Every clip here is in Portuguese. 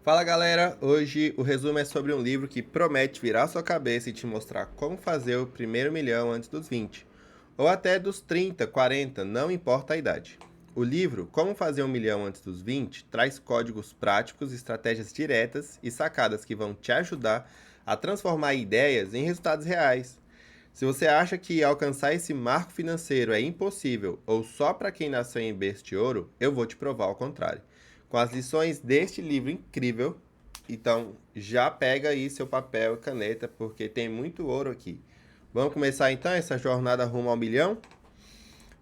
Fala galera, hoje o resumo é sobre um livro que promete virar sua cabeça e te mostrar como fazer o primeiro milhão antes dos 20, ou até dos 30, 40, não importa a idade. O livro Como Fazer um Milhão Antes dos 20 traz códigos práticos, estratégias diretas e sacadas que vão te ajudar a transformar ideias em resultados reais. Se você acha que alcançar esse marco financeiro é impossível ou só para quem nasceu em berço de ouro, eu vou te provar ao contrário. Com as lições deste livro incrível, então já pega aí seu papel e caneta, porque tem muito ouro aqui. Vamos começar então essa jornada rumo ao milhão?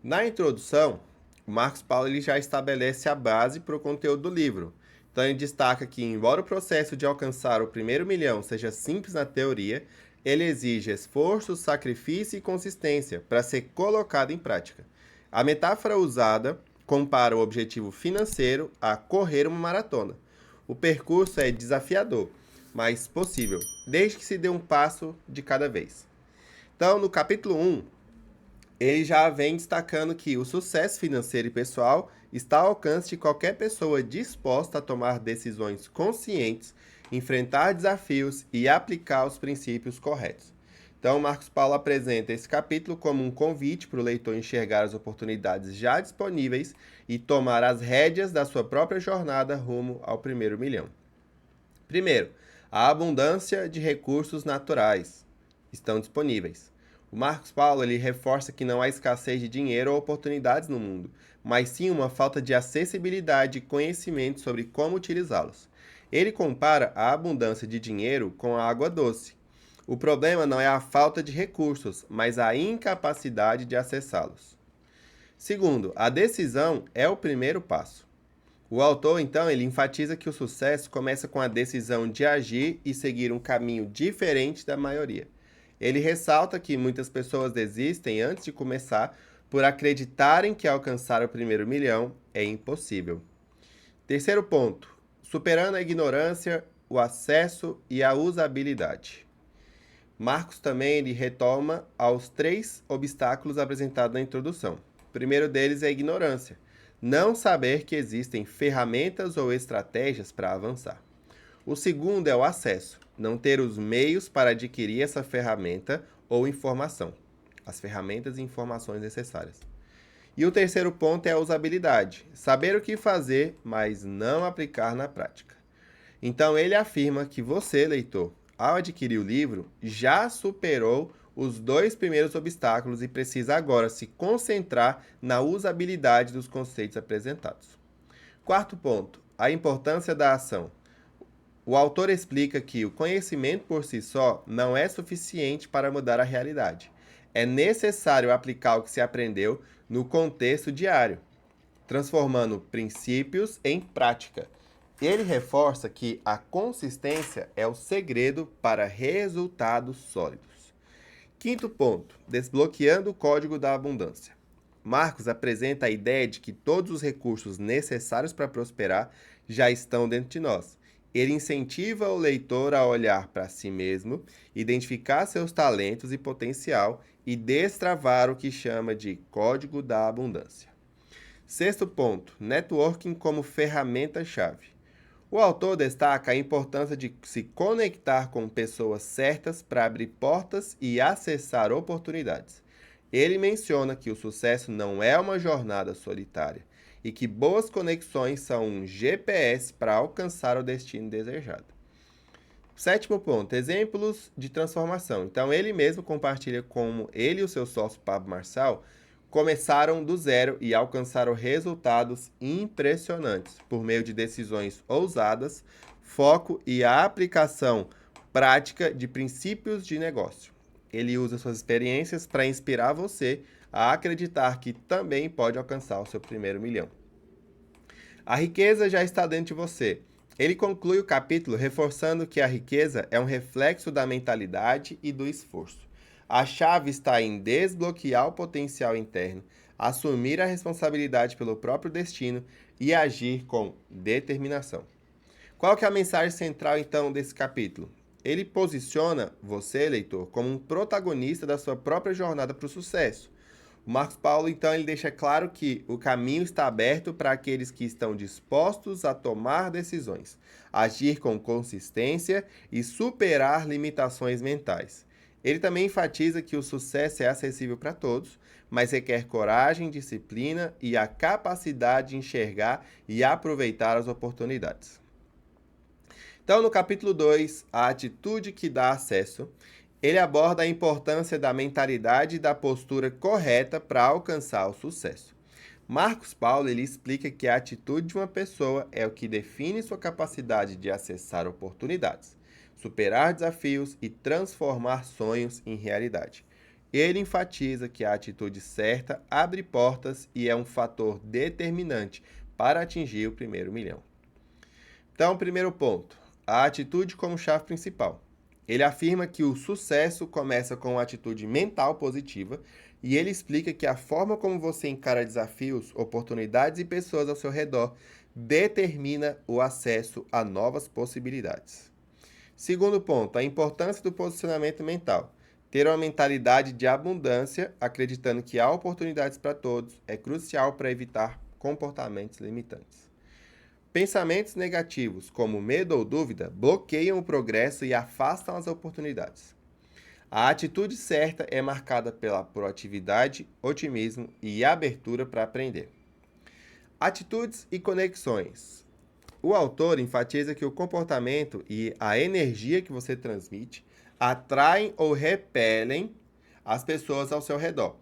Na introdução, o Marcos Paulo ele já estabelece a base para o conteúdo do livro. Então ele destaca que, embora o processo de alcançar o primeiro milhão seja simples na teoria, ele exige esforço, sacrifício e consistência para ser colocado em prática. A metáfora usada compara o objetivo financeiro a correr uma maratona. O percurso é desafiador, mas possível, desde que se dê um passo de cada vez. Então, no capítulo 1, ele já vem destacando que o sucesso financeiro e pessoal está ao alcance de qualquer pessoa disposta a tomar decisões conscientes, enfrentar desafios e aplicar os princípios corretos. Então, Marcos Paulo apresenta esse capítulo como um convite para o leitor enxergar as oportunidades já disponíveis e tomar as rédeas da sua própria jornada rumo ao primeiro milhão. Primeiro, a abundância de recursos naturais estão disponíveis. O Marcos Paulo ele reforça que não há escassez de dinheiro ou oportunidades no mundo, mas sim uma falta de acessibilidade e conhecimento sobre como utilizá-los. Ele compara a abundância de dinheiro com a água doce. O problema não é a falta de recursos, mas a incapacidade de acessá-los. Segundo, a decisão é o primeiro passo. O autor, então, ele enfatiza que o sucesso começa com a decisão de agir e seguir um caminho diferente da maioria. Ele ressalta que muitas pessoas desistem antes de começar por acreditarem que alcançar o primeiro milhão é impossível. Terceiro ponto: superando a ignorância, o acesso e a usabilidade. Marcos também ele retoma aos 3 obstáculos apresentados na introdução. O primeiro deles é a ignorância. Não saber que existem ferramentas ou estratégias para avançar. O segundo é o acesso. Não ter os meios para adquirir essa ferramenta ou informação. As ferramentas e informações necessárias. E o terceiro ponto é a usabilidade. Saber o que fazer, mas não aplicar na prática. Então ele afirma que você, leitor, ao adquirir o livro, já superou os 2 primeiros obstáculos e precisa agora se concentrar na usabilidade dos conceitos apresentados. Quarto ponto: a importância da ação. O autor explica que o conhecimento por si só não é suficiente para mudar a realidade. É necessário aplicar o que se aprendeu no contexto diário, transformando princípios em prática. Ele reforça que a consistência é o segredo para resultados sólidos. Quinto ponto: desbloqueando o código da abundância. Marcos apresenta a ideia de que todos os recursos necessários para prosperar já estão dentro de nós. Ele incentiva o leitor a olhar para si mesmo, identificar seus talentos e potencial e destravar o que chama de código da abundância. Sexto ponto: networking como ferramenta-chave. O autor destaca a importância de se conectar com pessoas certas para abrir portas e acessar oportunidades. Ele menciona que o sucesso não é uma jornada solitária e que boas conexões são um GPS para alcançar o destino desejado. Sétimo ponto: exemplos de transformação. Então, ele mesmo compartilha como ele e o seu sócio Pablo Marçal começaram do zero e alcançaram resultados impressionantes por meio de decisões ousadas, foco e a aplicação prática de princípios de negócio. Ele usa suas experiências para inspirar você a acreditar que também pode alcançar o seu primeiro milhão. A riqueza já está dentro de você. Ele conclui o capítulo reforçando que a riqueza é um reflexo da mentalidade e do esforço. A chave está em desbloquear o potencial interno, assumir a responsabilidade pelo próprio destino e agir com determinação. Qual que é a mensagem central, então, desse capítulo? Ele posiciona você, leitor, como um protagonista da sua própria jornada para o sucesso. O Marcos Paulo, então, ele deixa claro que o caminho está aberto para aqueles que estão dispostos a tomar decisões, agir com consistência e superar limitações mentais. Ele também enfatiza que o sucesso é acessível para todos, mas requer coragem, disciplina e a capacidade de enxergar e aproveitar as oportunidades. Então, no capítulo 2, a atitude que dá acesso, ele aborda a importância da mentalidade e da postura correta para alcançar o sucesso. Marcos Paulo ele explica que a atitude de uma pessoa é o que define sua capacidade de acessar oportunidades, superar desafios e transformar sonhos em realidade. Ele enfatiza que a atitude certa abre portas e é um fator determinante para atingir o primeiro milhão. Então, primeiro ponto, a atitude como chave principal. Ele afirma que o sucesso começa com uma atitude mental positiva e ele explica que a forma como você encara desafios, oportunidades e pessoas ao seu redor determina o acesso a novas possibilidades. Segundo ponto, a importância do posicionamento mental. Ter uma mentalidade de abundância, acreditando que há oportunidades para todos, é crucial para evitar comportamentos limitantes. Pensamentos negativos, como medo ou dúvida, bloqueiam o progresso e afastam as oportunidades. A atitude certa é marcada pela proatividade, otimismo e abertura para aprender. Atitudes e conexões. O autor enfatiza que o comportamento e a energia que você transmite atraem ou repelem as pessoas ao seu redor.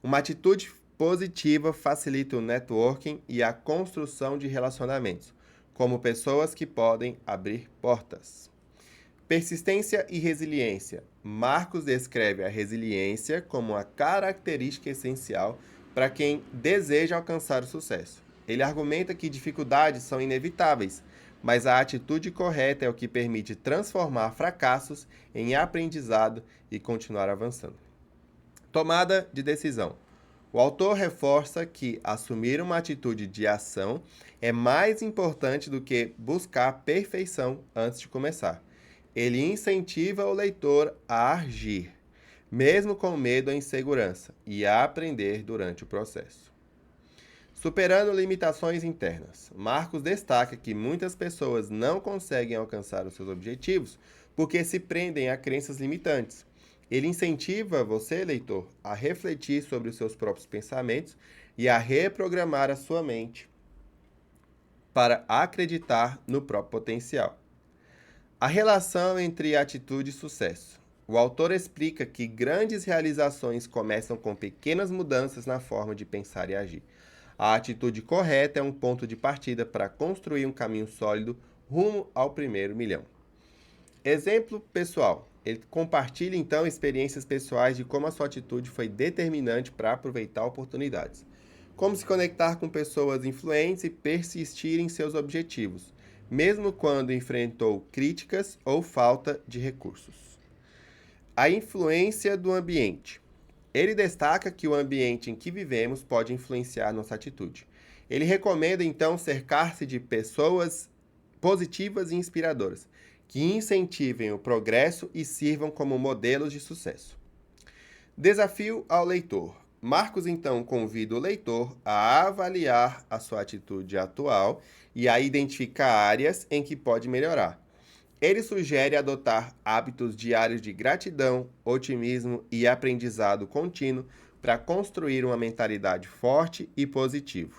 Uma atitude positiva facilita o networking e a construção de relacionamentos, como pessoas que podem abrir portas. Persistência e resiliência. Marcos descreve a resiliência como uma característica essencial para quem deseja alcançar o sucesso. Ele argumenta que dificuldades são inevitáveis, mas a atitude correta é o que permite transformar fracassos em aprendizado e continuar avançando. Tomada de decisão. O autor reforça que assumir uma atitude de ação é mais importante do que buscar perfeição antes de começar. Ele incentiva o leitor a agir, mesmo com medo ou insegurança, e a aprender durante o processo. Superando limitações internas. Marcos destaca que muitas pessoas não conseguem alcançar os seus objetivos porque se prendem a crenças limitantes. Ele incentiva você, leitor, a refletir sobre os seus próprios pensamentos e a reprogramar a sua mente para acreditar no próprio potencial. A relação entre atitude e sucesso. O autor explica que grandes realizações começam com pequenas mudanças na forma de pensar e agir. A atitude correta é um ponto de partida para construir um caminho sólido rumo ao primeiro milhão. Exemplo pessoal. Ele compartilha então experiências pessoais de como a sua atitude foi determinante para aproveitar oportunidades. Como se conectar com pessoas influentes e persistir em seus objetivos, mesmo quando enfrentou críticas ou falta de recursos. A influência do ambiente. Ele destaca que o ambiente em que vivemos pode influenciar nossa atitude. Ele recomenda então cercar-se de pessoas positivas e inspiradoras, que incentivem o progresso e sirvam como modelos de sucesso. Desafio ao leitor. Marcos então convida o leitor a avaliar a sua atitude atual e a identificar áreas em que pode melhorar. Ele sugere adotar hábitos diários de gratidão, otimismo e aprendizado contínuo para construir uma mentalidade forte e positiva.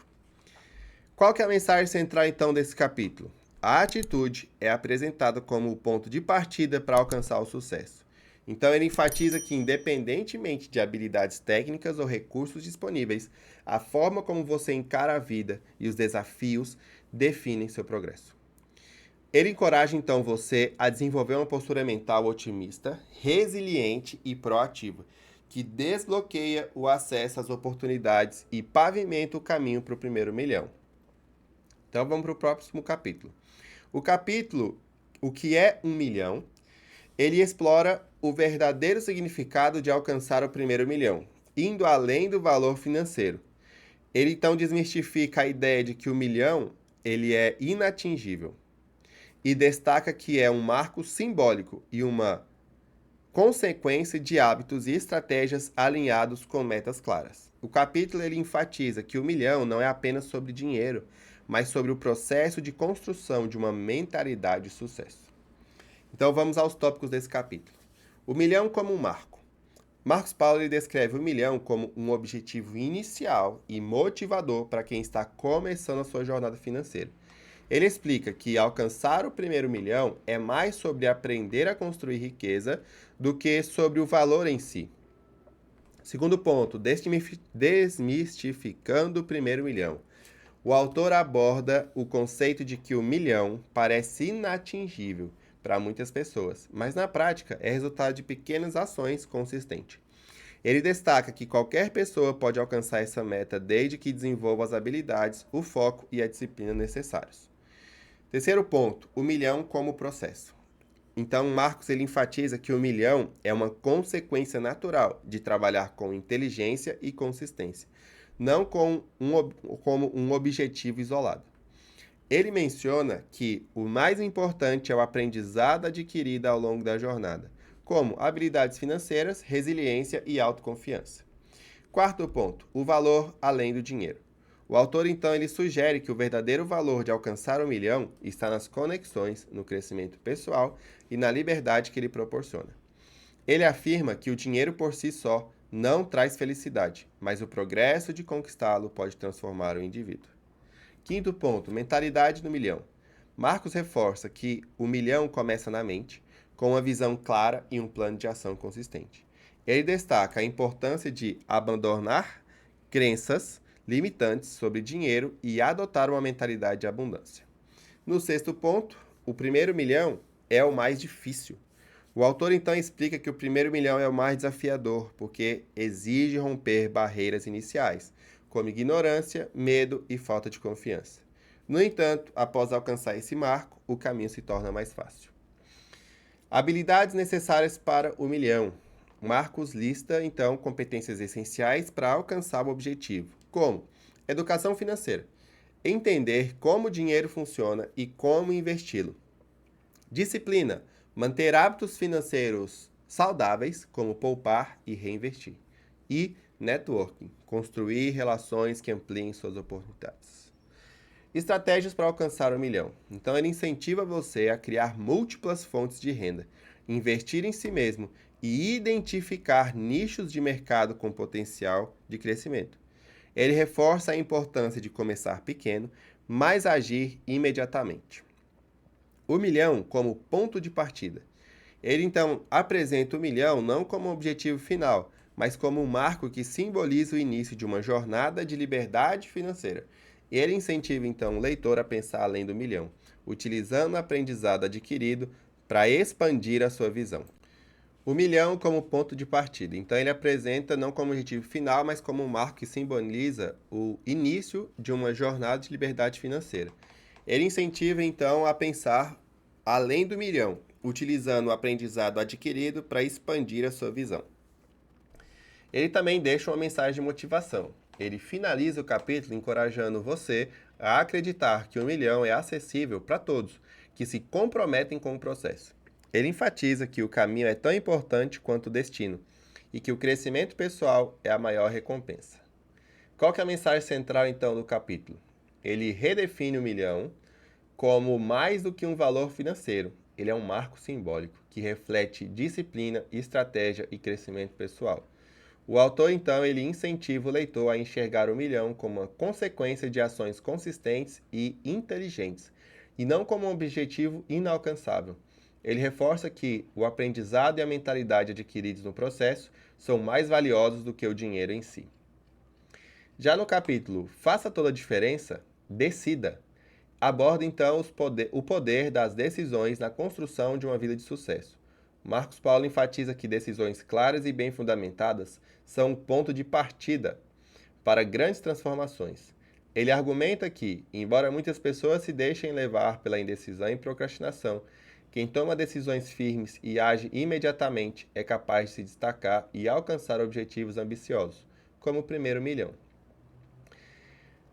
Qual que é a mensagem central então desse capítulo? A atitude é apresentada como o ponto de partida para alcançar o sucesso. Então ele enfatiza que, independentemente de habilidades técnicas ou recursos disponíveis, a forma como você encara a vida e os desafios definem seu progresso. Ele encoraja então você a desenvolver uma postura mental otimista, resiliente e proativa, que desbloqueia o acesso às oportunidades e pavimenta o caminho para o primeiro milhão. Então vamos para o próximo capítulo. O capítulo O que é um milhão? Ele explora o verdadeiro significado de alcançar o primeiro milhão, indo além do valor financeiro. Ele então desmistifica a ideia de que o milhão ele é inatingível e destaca que é um marco simbólico e uma consequência de hábitos e estratégias alinhados com metas claras. O capítulo ele enfatiza que o milhão não é apenas sobre dinheiro, mas sobre o processo de construção de uma mentalidade de sucesso. Então vamos aos tópicos desse capítulo. O milhão como um marco. Marcos Paulo ele descreve o milhão como um objetivo inicial e motivador para quem está começando a sua jornada financeira. Ele explica que alcançar o primeiro milhão é mais sobre aprender a construir riqueza do que sobre o valor em si. Segundo ponto, desmistificando o primeiro milhão. O autor aborda o conceito de que o milhão parece inatingível para muitas pessoas, mas na prática é resultado de pequenas ações consistentes. Ele destaca que qualquer pessoa pode alcançar essa meta desde que desenvolva as habilidades, o foco e a disciplina necessários. Terceiro ponto, o milhão como processo. Então, Marcos ele enfatiza que o milhão é uma consequência natural de trabalhar com inteligência e consistência, não como um objetivo isolado. Ele menciona que o mais importante é o aprendizado adquirido ao longo da jornada, como habilidades financeiras, resiliência e autoconfiança. Quarto ponto, o valor além do dinheiro. O autor, então, ele sugere que o verdadeiro valor de alcançar o milhão está nas conexões, no crescimento pessoal e na liberdade que ele proporciona. Ele afirma que o dinheiro por si só não traz felicidade, mas o progresso de conquistá-lo pode transformar o indivíduo. Quinto ponto, mentalidade no milhão. Marcos reforça que o milhão começa na mente, com uma visão clara e um plano de ação consistente. Ele destaca a importância de abandonar crenças limitantes sobre dinheiro e adotar uma mentalidade de abundância. No sexto ponto, o primeiro milhão é o mais difícil. O autor então explica que o primeiro milhão é o mais desafiador, porque exige romper barreiras iniciais, como ignorância, medo e falta de confiança. No entanto, após alcançar esse marco, o caminho se torna mais fácil. Habilidades necessárias para o milhão. Marcos lista, então, competências essenciais para alcançar o objetivo, como educação financeira, entender como o dinheiro funciona e como investi-lo. Disciplina, manter hábitos financeiros saudáveis, como poupar e reinvestir. E networking, construir relações que ampliem suas oportunidades. Estratégias para alcançar o milhão. Então, ele incentiva você a criar múltiplas fontes de renda, investir em si mesmo e identificar nichos de mercado com potencial de crescimento. Ele reforça a importância de começar pequeno, mas agir imediatamente. O milhão como ponto de partida. Ele então apresenta o milhão não como objetivo final, mas como um marco que simboliza o início de uma jornada de liberdade financeira. Ele incentiva então o leitor a pensar além do milhão, utilizando o aprendizado adquirido para expandir a sua visão. O milhão como ponto de partida. Então ele apresenta não como objetivo final, mas como um marco que simboliza o início de uma jornada de liberdade financeira. Ele incentiva então a pensar além do milhão, utilizando o aprendizado adquirido para expandir a sua visão. Ele também deixa uma mensagem de motivação. Ele finaliza o capítulo encorajando você a acreditar que o milhão é acessível para todos que se comprometem com o processo. Ele enfatiza que o caminho é tão importante quanto o destino e que o crescimento pessoal é a maior recompensa. Qual que é a mensagem central então do capítulo? Ele redefine o milhão como mais do que um valor financeiro. Ele é um marco simbólico que reflete disciplina, estratégia e crescimento pessoal. O autor, então, ele incentiva o leitor a enxergar o milhão como uma consequência de ações consistentes e inteligentes, e não como um objetivo inalcançável. Ele reforça que o aprendizado e a mentalidade adquiridos no processo são mais valiosos do que o dinheiro em si. Já no capítulo Faça Toda a Diferença, Decida, aborda então o poder das decisões na construção de uma vida de sucesso. Marcos Paulo enfatiza que decisões claras e bem fundamentadas são um ponto de partida para grandes transformações. Ele argumenta que, embora muitas pessoas se deixem levar pela indecisão e procrastinação, quem toma decisões firmes e age imediatamente é capaz de se destacar e alcançar objetivos ambiciosos, como o primeiro milhão.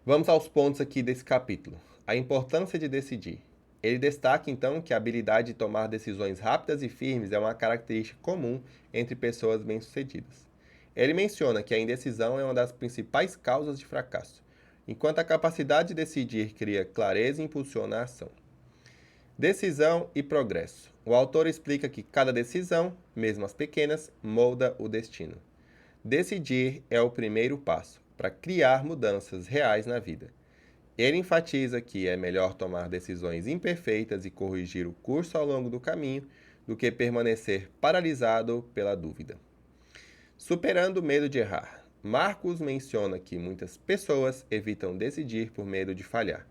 Vamos aos pontos aqui desse capítulo. A importância de decidir. Ele destaca então que a habilidade de tomar decisões rápidas e firmes é uma característica comum entre pessoas bem-sucedidas. Ele menciona que a indecisão é uma das principais causas de fracasso, enquanto a capacidade de decidir cria clareza e impulsiona a ação. Decisão e progresso. O autor explica que cada decisão, mesmo as pequenas, molda o destino. Decidir é o primeiro passo para criar mudanças reais na vida. Ele enfatiza que é melhor tomar decisões imperfeitas e corrigir o curso ao longo do caminho do que permanecer paralisado pela dúvida. Superando o medo de errar. Marcos menciona que muitas pessoas evitam decidir por medo de falhar.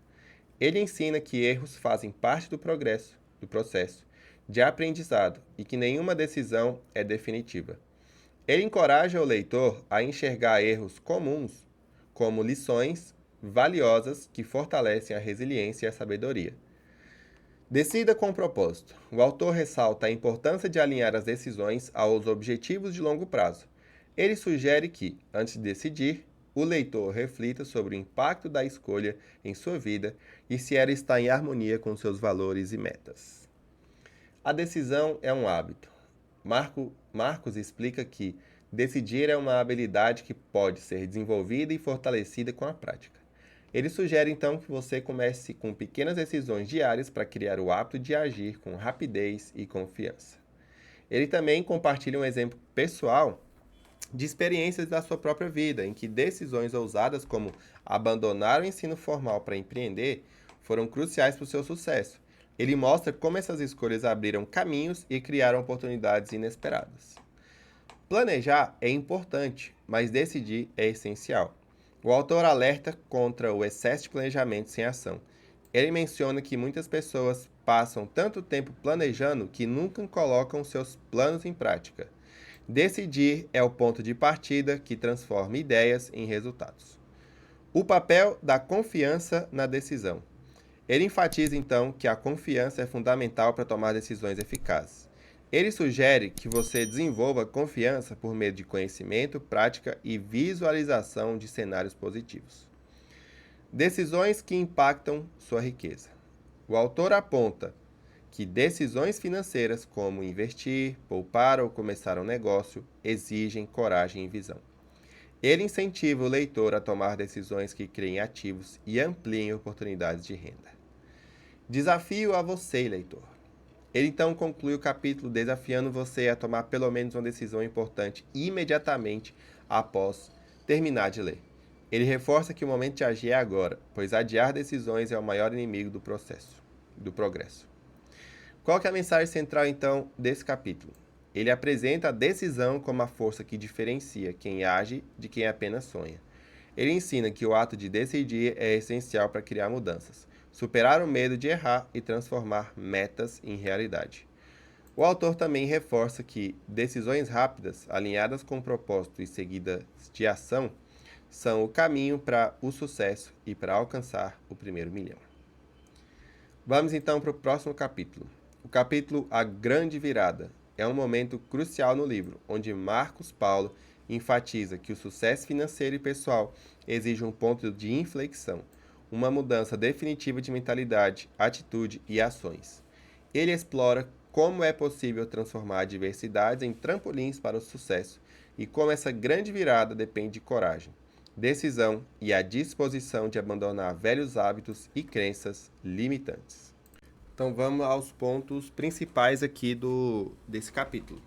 Ele ensina que erros fazem parte do processo de aprendizado e que nenhuma decisão é definitiva. Ele encoraja o leitor a enxergar erros comuns como lições valiosas que fortalecem a resiliência e a sabedoria. Decida com propósito. O autor ressalta a importância de alinhar as decisões aos objetivos de longo prazo. Ele sugere que, antes de decidir, o leitor reflita sobre o impacto da escolha em sua vida e se ela está em harmonia com seus valores e metas. A decisão é um hábito. Marcos explica que decidir é uma habilidade que pode ser desenvolvida e fortalecida com a prática. Ele sugere então que você comece com pequenas decisões diárias para criar o hábito de agir com rapidez e confiança. Ele também compartilha um exemplo pessoal de experiências da sua própria vida, em que decisões ousadas como abandonar o ensino formal para empreender foram cruciais para o seu sucesso. Ele mostra como essas escolhas abriram caminhos e criaram oportunidades inesperadas. Planejar é importante, mas decidir é essencial. O autor alerta contra o excesso de planejamento sem ação. Ele menciona que muitas pessoas passam tanto tempo planejando que nunca colocam seus planos em prática. Decidir é o ponto de partida que transforma ideias em resultados. O papel da confiança na decisão. Ele enfatiza então que a confiança é fundamental para tomar decisões eficazes. Ele sugere que você desenvolva confiança por meio de conhecimento, prática e visualização de cenários positivos. Decisões que impactam sua riqueza. O autor aponta que decisões financeiras, como investir, poupar ou começar um negócio, exigem coragem e visão. Ele incentiva o leitor a tomar decisões que criem ativos e ampliem oportunidades de renda. Desafio a você, leitor. Ele então conclui o capítulo desafiando você a tomar pelo menos uma decisão importante imediatamente após terminar de ler. Ele reforça que o momento de agir é agora, pois adiar decisões é o maior inimigo do progresso. Qual que é a mensagem central então desse capítulo? Ele apresenta a decisão como a força que diferencia quem age de quem apenas sonha. Ele ensina que o ato de decidir é essencial para criar mudanças, superar o medo de errar e transformar metas em realidade. O autor também reforça que decisões rápidas, alinhadas com propósito e seguidas de ação, são o caminho para o sucesso e para alcançar o primeiro milhão. Vamos então para o próximo capítulo. O capítulo A Grande Virada é um momento crucial no livro, onde Marcos Paulo enfatiza que o sucesso financeiro e pessoal exige um ponto de inflexão, uma mudança definitiva de mentalidade, atitude e ações. Ele explora como é possível transformar adversidades em trampolins para o sucesso e como essa grande virada depende de coragem, decisão e a disposição de abandonar velhos hábitos e crenças limitantes. Então vamos aos pontos principais aqui desse capítulo.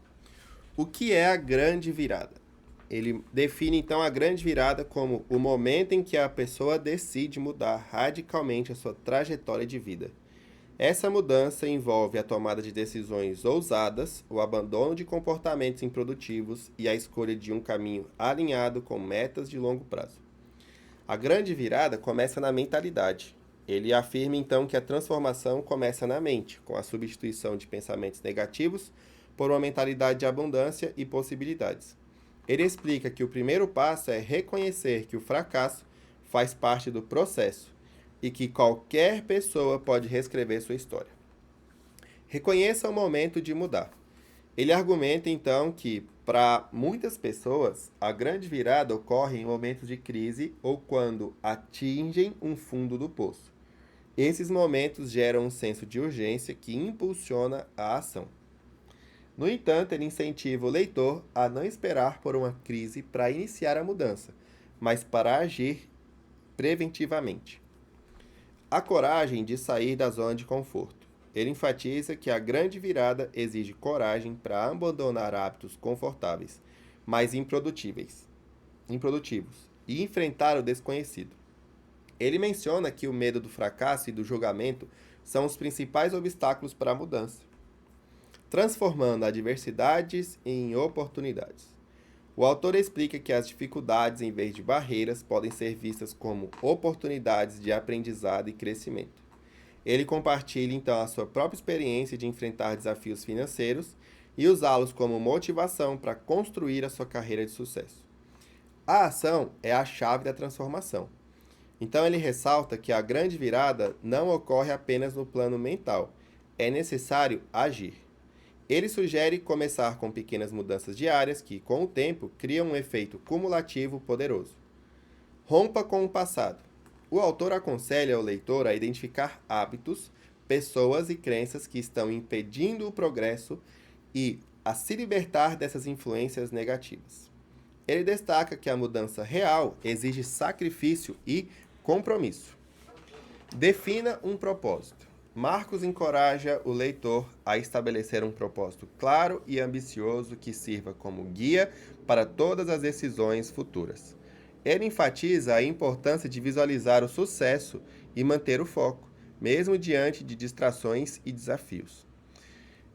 O que é a grande virada? Ele define então a grande virada como o momento em que a pessoa decide mudar radicalmente a sua trajetória de vida. Essa mudança envolve a tomada de decisões ousadas, o abandono de comportamentos improdutivos e a escolha de um caminho alinhado com metas de longo prazo. A grande virada começa na mentalidade. Ele afirma então que a transformação começa na mente, com a substituição de pensamentos negativos por uma mentalidade de abundância e possibilidades. Ele explica que o primeiro passo é reconhecer que o fracasso faz parte do processo e que qualquer pessoa pode reescrever sua história. Reconheça o momento de mudar. Ele argumenta então que, para muitas pessoas, a grande virada ocorre em momentos de crise ou quando atingem um fundo do poço. Esses momentos geram um senso de urgência que impulsiona a ação. No entanto, ele incentiva o leitor a não esperar por uma crise para iniciar a mudança, mas para agir preventivamente. A coragem de sair da zona de conforto. Ele enfatiza que a grande virada exige coragem para abandonar hábitos confortáveis, mas improdutivos, e enfrentar o desconhecido. Ele menciona que o medo do fracasso e do julgamento são os principais obstáculos para a mudança, transformando adversidades em oportunidades. O autor explica que as dificuldades, em vez de barreiras, podem ser vistas como oportunidades de aprendizado e crescimento. Ele compartilha então a sua própria experiência de enfrentar desafios financeiros e usá-los como motivação para construir a sua carreira de sucesso. A ação é a chave da transformação. Então ele ressalta que a grande virada não ocorre apenas no plano mental, é necessário agir. Ele sugere começar com pequenas mudanças diárias que, com o tempo, criam um efeito cumulativo poderoso. Rompa com o passado. O autor aconselha o leitor a identificar hábitos, pessoas e crenças que estão impedindo o progresso e a se libertar dessas influências negativas. Ele destaca que a mudança real exige sacrifício e compromisso. Defina um propósito. Marcos encoraja o leitor a estabelecer um propósito claro e ambicioso que sirva como guia para todas as decisões futuras. Ele enfatiza a importância de visualizar o sucesso e manter o foco, mesmo diante de distrações e desafios.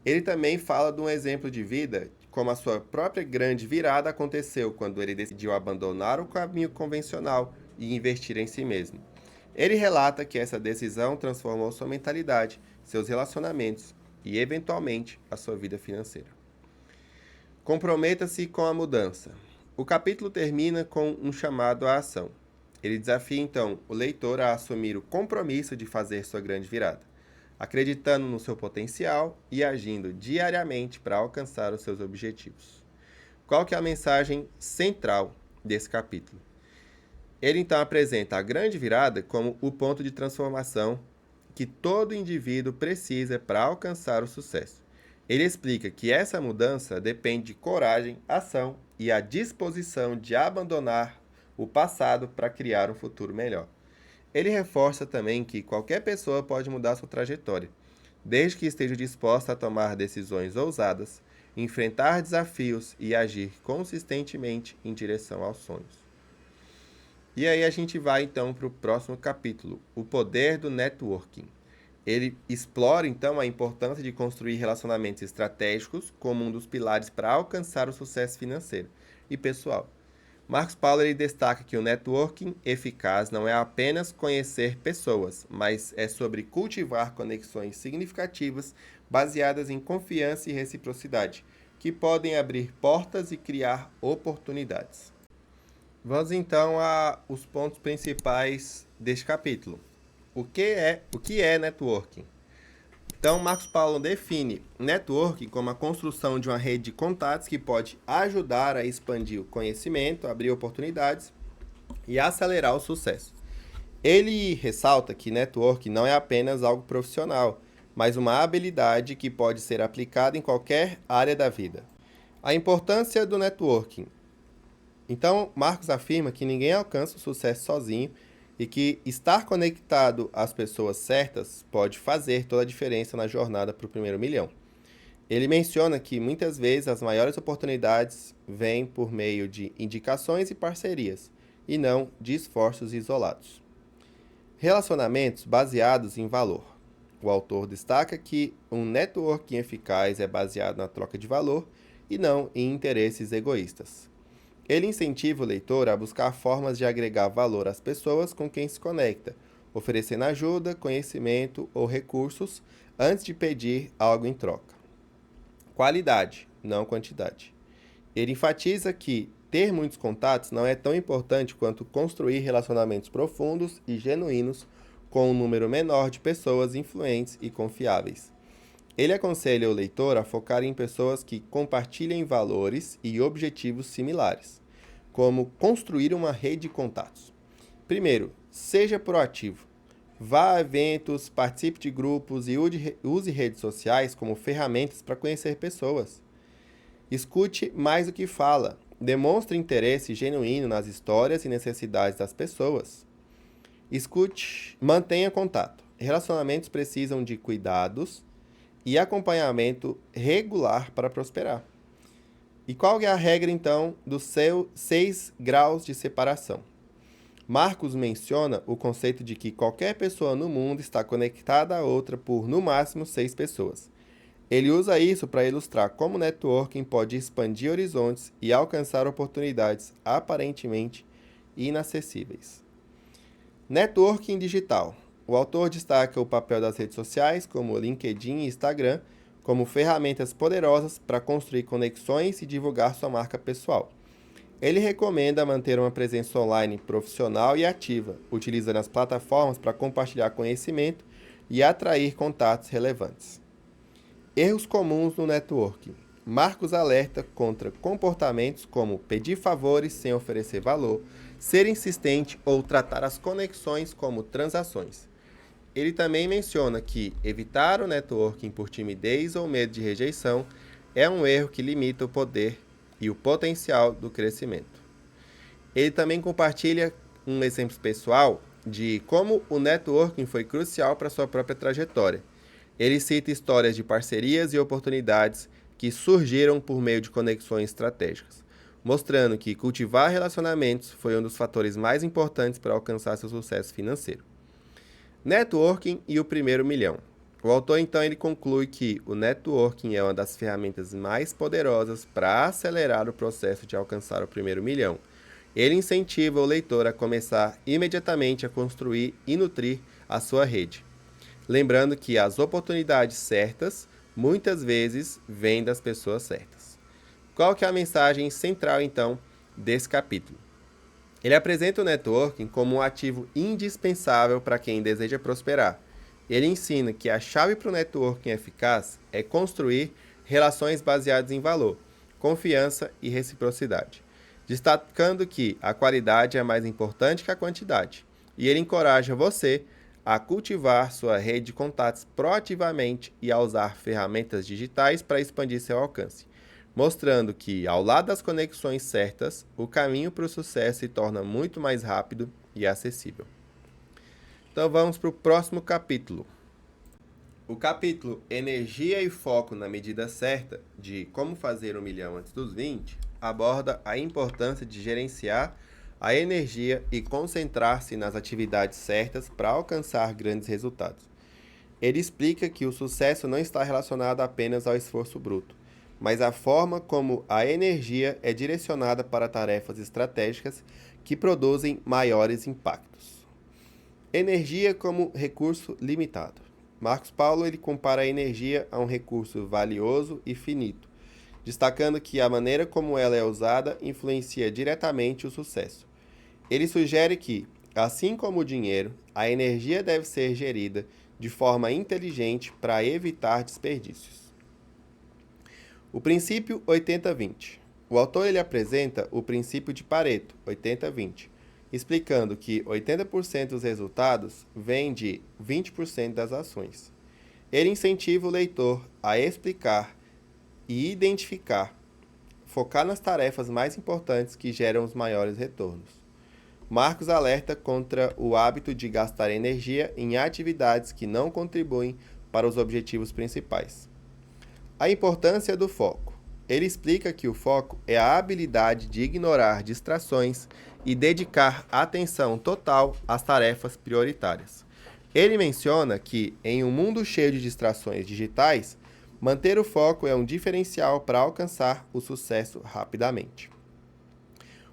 Ele também fala de um exemplo de vida, como a sua própria grande virada aconteceu quando ele decidiu abandonar o caminho convencional e investir em si mesmo. Ele relata que essa decisão transformou sua mentalidade, seus relacionamentos e, eventualmente, a sua vida financeira. Comprometa-se com a mudança. O capítulo termina com um chamado à ação. Ele desafia, então, o leitor a assumir o compromisso de fazer sua grande virada, acreditando no seu potencial e agindo diariamente para alcançar os seus objetivos. Qual que é a mensagem central desse capítulo? Ele então apresenta a grande virada como o ponto de transformação que todo indivíduo precisa para alcançar o sucesso. Ele explica que essa mudança depende de coragem, ação e a disposição de abandonar o passado para criar um futuro melhor. Ele reforça também que qualquer pessoa pode mudar sua trajetória, desde que esteja disposta a tomar decisões ousadas, enfrentar desafios e agir consistentemente em direção aos sonhos. E aí a gente vai então para o próximo capítulo, o poder do networking. Ele explora então a importância de construir relacionamentos estratégicos como um dos pilares para alcançar o sucesso financeiro e pessoal. Marcos Paulo ele destaca que o networking eficaz não é apenas conhecer pessoas, mas é sobre cultivar conexões significativas baseadas em confiança e reciprocidade, que podem abrir portas e criar oportunidades. Vamos então aos pontos principais deste capítulo. O que é networking? Então, Marcos Paulo define networking como a construção de uma rede de contatos que pode ajudar a expandir o conhecimento, abrir oportunidades e acelerar o sucesso. Ele ressalta que networking não é apenas algo profissional, mas uma habilidade que pode ser aplicada em qualquer área da vida. A importância do networking. Então, Marcos afirma que ninguém alcança o sucesso sozinho e que estar conectado às pessoas certas pode fazer toda a diferença na jornada para o primeiro milhão. Ele menciona que muitas vezes as maiores oportunidades vêm por meio de indicações e parcerias, e não de esforços isolados. Relacionamentos baseados em valor. O autor destaca que um networking eficaz é baseado na troca de valor e não em interesses egoístas. Ele incentiva o leitor a buscar formas de agregar valor às pessoas com quem se conecta, oferecendo ajuda, conhecimento ou recursos antes de pedir algo em troca. Qualidade, não quantidade. Ele enfatiza que ter muitos contatos não é tão importante quanto construir relacionamentos profundos e genuínos com um número menor de pessoas influentes e confiáveis. Ele aconselha o leitor a focar em pessoas que compartilhem valores e objetivos similares, como construir uma rede de contatos. Primeiro, seja proativo. Vá a eventos, participe de grupos e use redes sociais como ferramentas para conhecer pessoas. Escute mais do que fala. Demonstre interesse genuíno nas histórias e necessidades das pessoas. Escute, mantenha contato. Relacionamentos precisam de cuidados e acompanhamento regular para prosperar. E qual é a regra, então, dos 6 graus de separação? Marcos menciona o conceito de que qualquer pessoa no mundo está conectada a outra por, no máximo, 6 pessoas. Ele usa isso para ilustrar como o networking pode expandir horizontes e alcançar oportunidades aparentemente inacessíveis. Networking digital. O autor destaca o papel das redes sociais, como LinkedIn e Instagram, como ferramentas poderosas para construir conexões e divulgar sua marca pessoal. Ele recomenda manter uma presença online profissional e ativa, utilizando as plataformas para compartilhar conhecimento e atrair contatos relevantes. Erros comuns no networking. Marcos alerta contra comportamentos como pedir favores sem oferecer valor, ser insistente ou tratar as conexões como transações. Ele também menciona que evitar o networking por timidez ou medo de rejeição é um erro que limita o poder e o potencial do crescimento. Ele também compartilha um exemplo pessoal de como o networking foi crucial para sua própria trajetória. Ele cita histórias de parcerias e oportunidades que surgiram por meio de conexões estratégicas, mostrando que cultivar relacionamentos foi um dos fatores mais importantes para alcançar seu sucesso financeiro. Networking e o primeiro milhão. O autor então ele conclui que o networking é uma das ferramentas mais poderosas para acelerar o processo de alcançar o primeiro milhão. Ele incentiva o leitor a começar imediatamente a construir e nutrir a sua rede. Lembrando que as oportunidades certas muitas vezes vêm das pessoas certas. Qual que é a mensagem central então desse capítulo? Ele apresenta o networking como um ativo indispensável para quem deseja prosperar. Ele ensina que a chave para o networking eficaz é construir relações baseadas em valor, confiança e reciprocidade, destacando que a qualidade é mais importante que a quantidade. E ele encoraja você a cultivar sua rede de contatos proativamente e a usar ferramentas digitais para expandir seu alcance, mostrando que, ao lado das conexões certas, o caminho para o sucesso se torna muito mais rápido e acessível. Então vamos para o próximo capítulo. O capítulo Energia e Foco na Medida Certa, de Como Fazer 1 Milhão Antes dos 20, aborda a importância de gerenciar a energia e concentrar-se nas atividades certas para alcançar grandes resultados. Ele explica que o sucesso não está relacionado apenas ao esforço bruto, mas à forma como a energia é direcionada para tarefas estratégicas que produzem maiores impactos. Energia como recurso limitado. Marcos Paulo ele compara a energia a um recurso valioso e finito, destacando que a maneira como ela é usada influencia diretamente o sucesso. Ele sugere que, assim como o dinheiro, a energia deve ser gerida de forma inteligente para evitar desperdícios. O princípio 80-20. O autor ele apresenta o princípio de Pareto, 80-20, explicando que 80% dos resultados vêm de 20% das ações. Ele incentiva o leitor a explicar e identificar, focar nas tarefas mais importantes que geram os maiores retornos. Marcos alerta contra o hábito de gastar energia em atividades que não contribuem para os objetivos principais. A importância do foco. Ele explica que o foco é a habilidade de ignorar distrações e dedicar atenção total às tarefas prioritárias. Ele menciona que, em um mundo cheio de distrações digitais, manter o foco é um diferencial para alcançar o sucesso rapidamente.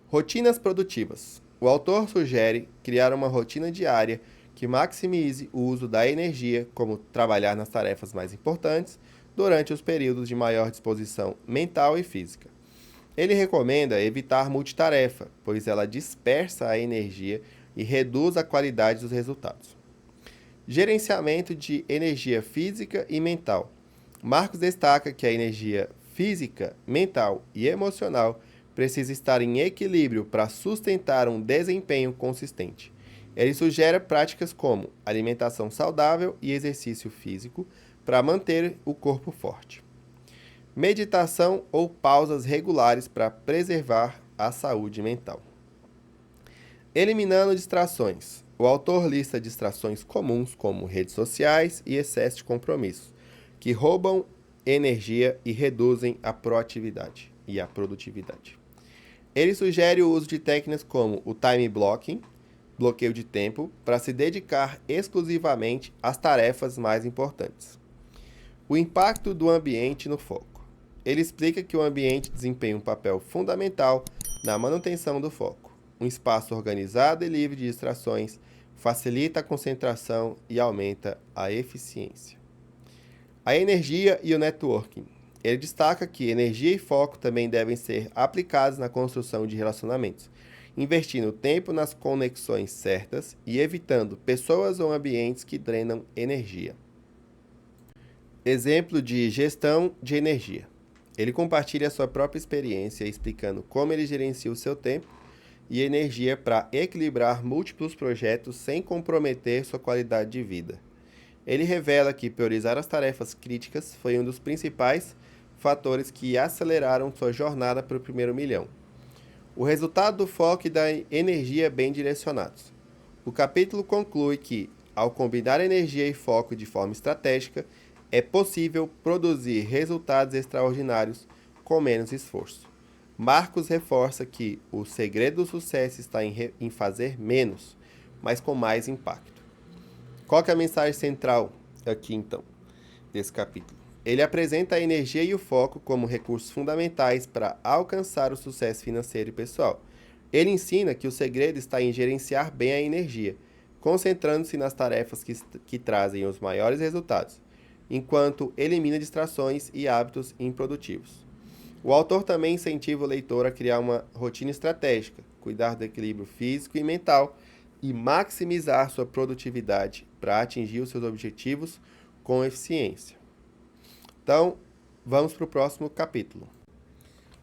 Rotinas produtivas. O autor sugere criar uma rotina diária que maximize o uso da energia, como trabalhar nas tarefas mais importantes, durante os períodos de maior disposição mental e física. Ele recomenda evitar multitarefa, pois ela dispersa a energia e reduz a qualidade dos resultados. Gerenciamento de energia física e mental. Marcos destaca que a energia física, mental e emocional precisa estar em equilíbrio para sustentar um desempenho consistente. Ele sugere práticas como alimentação saudável e exercício físico para manter o corpo forte. Meditação ou pausas regulares para preservar a saúde mental. Eliminando distrações. O autor lista distrações comuns como redes sociais e excesso de compromissos, que roubam energia e reduzem a proatividade e a produtividade. Ele sugere o uso de técnicas como o time blocking, bloqueio de tempo, para se dedicar exclusivamente às tarefas mais importantes. O impacto do ambiente no foco. Ele explica que o ambiente desempenha um papel fundamental na manutenção do foco. Um espaço organizado e livre de distrações facilita a concentração e aumenta a eficiência. A energia e o networking. Ele destaca que energia e foco também devem ser aplicados na construção de relacionamentos, investindo tempo nas conexões certas e evitando pessoas ou ambientes que drenam energia. Exemplo de gestão de energia. Ele compartilha sua própria experiência explicando como ele gerencia o seu tempo e energia para equilibrar múltiplos projetos sem comprometer sua qualidade de vida. Ele revela que priorizar as tarefas críticas foi um dos principais fatores que aceleraram sua jornada para o primeiro milhão. O resultado do foco e da energia bem direcionados. O capítulo conclui que, ao combinar energia e foco de forma estratégica, é possível produzir resultados extraordinários com menos esforço. Marcos reforça que o segredo do sucesso está em fazer menos, mas com mais impacto. Qual que é a mensagem central aqui, então, desse capítulo? Ele apresenta a energia e o foco como recursos fundamentais para alcançar o sucesso financeiro e pessoal. Ele ensina que o segredo está em gerenciar bem a energia, concentrando-se nas tarefas que trazem os maiores resultados, enquanto elimina distrações e hábitos improdutivos. O autor também incentiva o leitor a criar uma rotina estratégica, cuidar do equilíbrio físico e mental e maximizar sua produtividade para atingir os seus objetivos com eficiência. Então, vamos para o próximo capítulo.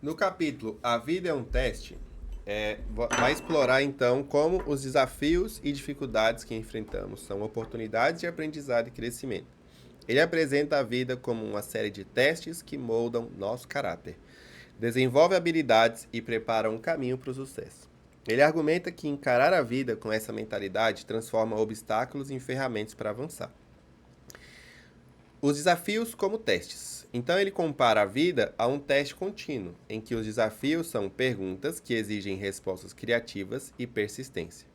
No capítulo A Vida é um Teste, vai explorar então como os desafios e dificuldades que enfrentamos são oportunidades de aprendizado e crescimento. Ele apresenta a vida como uma série de testes que moldam nosso caráter, desenvolve habilidades e prepara um caminho para o sucesso. Ele argumenta que encarar a vida com essa mentalidade transforma obstáculos em ferramentas para avançar. Os desafios como testes. Então ele compara a vida a um teste contínuo, em que os desafios são perguntas que exigem respostas criativas e persistência.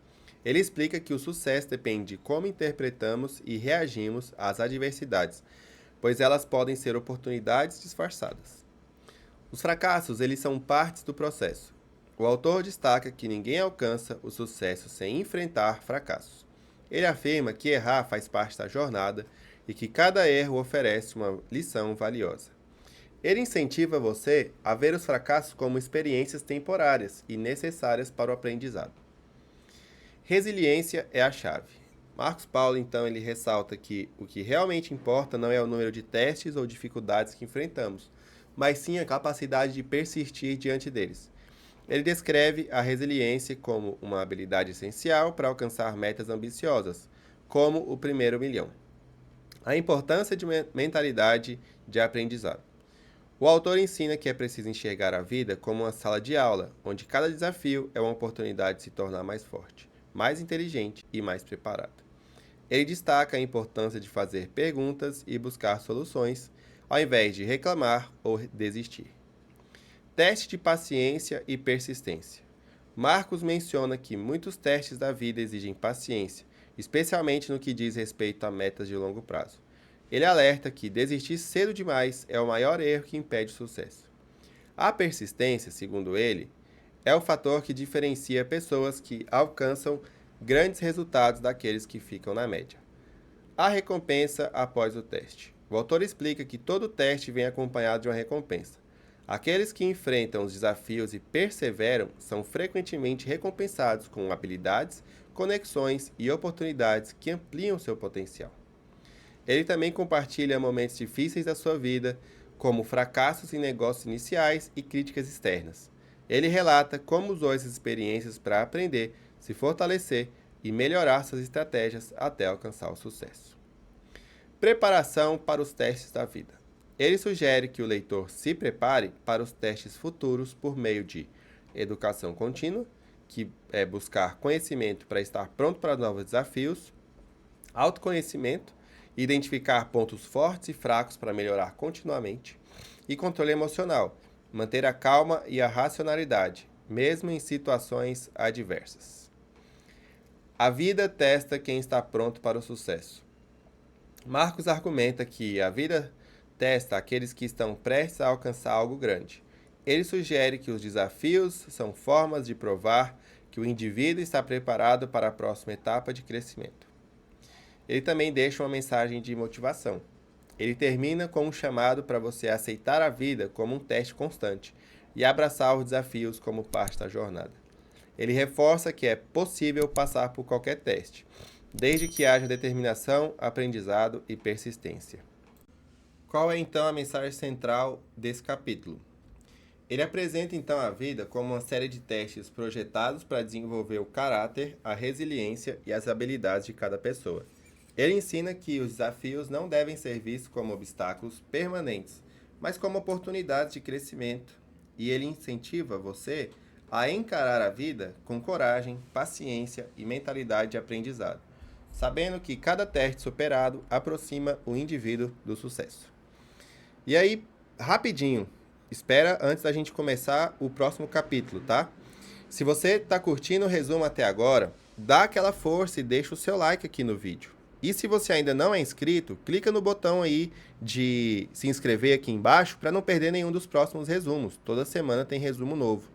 Ele explica que o sucesso depende de como interpretamos e reagimos às adversidades, pois elas podem ser oportunidades disfarçadas. Os fracassos, eles são partes do processo. O autor destaca que ninguém alcança o sucesso sem enfrentar fracassos. Ele afirma que errar faz parte da jornada e que cada erro oferece uma lição valiosa. Ele incentiva você a ver os fracassos como experiências temporárias e necessárias para o aprendizado. Resiliência é a chave. Marcos Paulo, então, ele ressalta que o que realmente importa não é o número de testes ou dificuldades que enfrentamos, mas sim a capacidade de persistir diante deles. Ele descreve a resiliência como uma habilidade essencial para alcançar metas ambiciosas, como o primeiro milhão. A importância de uma mentalidade de aprendizado. O autor ensina que é preciso enxergar a vida como uma sala de aula, onde cada desafio é uma oportunidade de se tornar mais forte, mais inteligente e mais preparado. Ele destaca a importância de fazer perguntas e buscar soluções, ao invés de reclamar ou desistir. Teste de paciência e persistência. Marcos menciona que muitos testes da vida exigem paciência, especialmente no que diz respeito a metas de longo prazo. Ele alerta que desistir cedo demais é o maior erro que impede o sucesso. A persistência, segundo ele, é o fator que diferencia pessoas que alcançam grandes resultados daqueles que ficam na média. A recompensa após o teste. O autor explica que todo teste vem acompanhado de uma recompensa. Aqueles que enfrentam os desafios e perseveram são frequentemente recompensados com habilidades, conexões e oportunidades que ampliam seu potencial. Ele também compartilha momentos difíceis da sua vida, como fracassos em negócios iniciais e críticas externas. Ele relata como usou essas experiências para aprender, se fortalecer e melhorar suas estratégias até alcançar o sucesso. Preparação para os testes da vida. Ele sugere que o leitor se prepare para os testes futuros por meio de educação contínua, que é buscar conhecimento para estar pronto para novos desafios, autoconhecimento, identificar pontos fortes e fracos para melhorar continuamente, e controle emocional, manter a calma e a racionalidade, mesmo em situações adversas. A vida testa quem está pronto para o sucesso. Marcos argumenta que a vida testa aqueles que estão prestes a alcançar algo grande. Ele sugere que os desafios são formas de provar que o indivíduo está preparado para a próxima etapa de crescimento. Ele também deixa uma mensagem de motivação. Ele termina com um chamado para você aceitar a vida como um teste constante e abraçar os desafios como parte da jornada. Ele reforça que é possível passar por qualquer teste, desde que haja determinação, aprendizado e persistência. Qual é então a mensagem central desse capítulo? Ele apresenta então a vida como uma série de testes projetados para desenvolver o caráter, a resiliência e as habilidades de cada pessoa. Ele ensina que os desafios não devem ser vistos como obstáculos permanentes, mas como oportunidades de crescimento. E ele incentiva você a encarar a vida com coragem, paciência e mentalidade de aprendizado, sabendo que cada teste superado aproxima o indivíduo do sucesso. E aí, rapidinho, espera antes da gente começar o próximo capítulo, tá? Se você está curtindo o resumo até agora, dá aquela força e deixa o seu like aqui no vídeo. E se você ainda não é inscrito, clica no botão aí de se inscrever aqui embaixo para não perder nenhum dos próximos resumos. Toda semana tem resumo novo.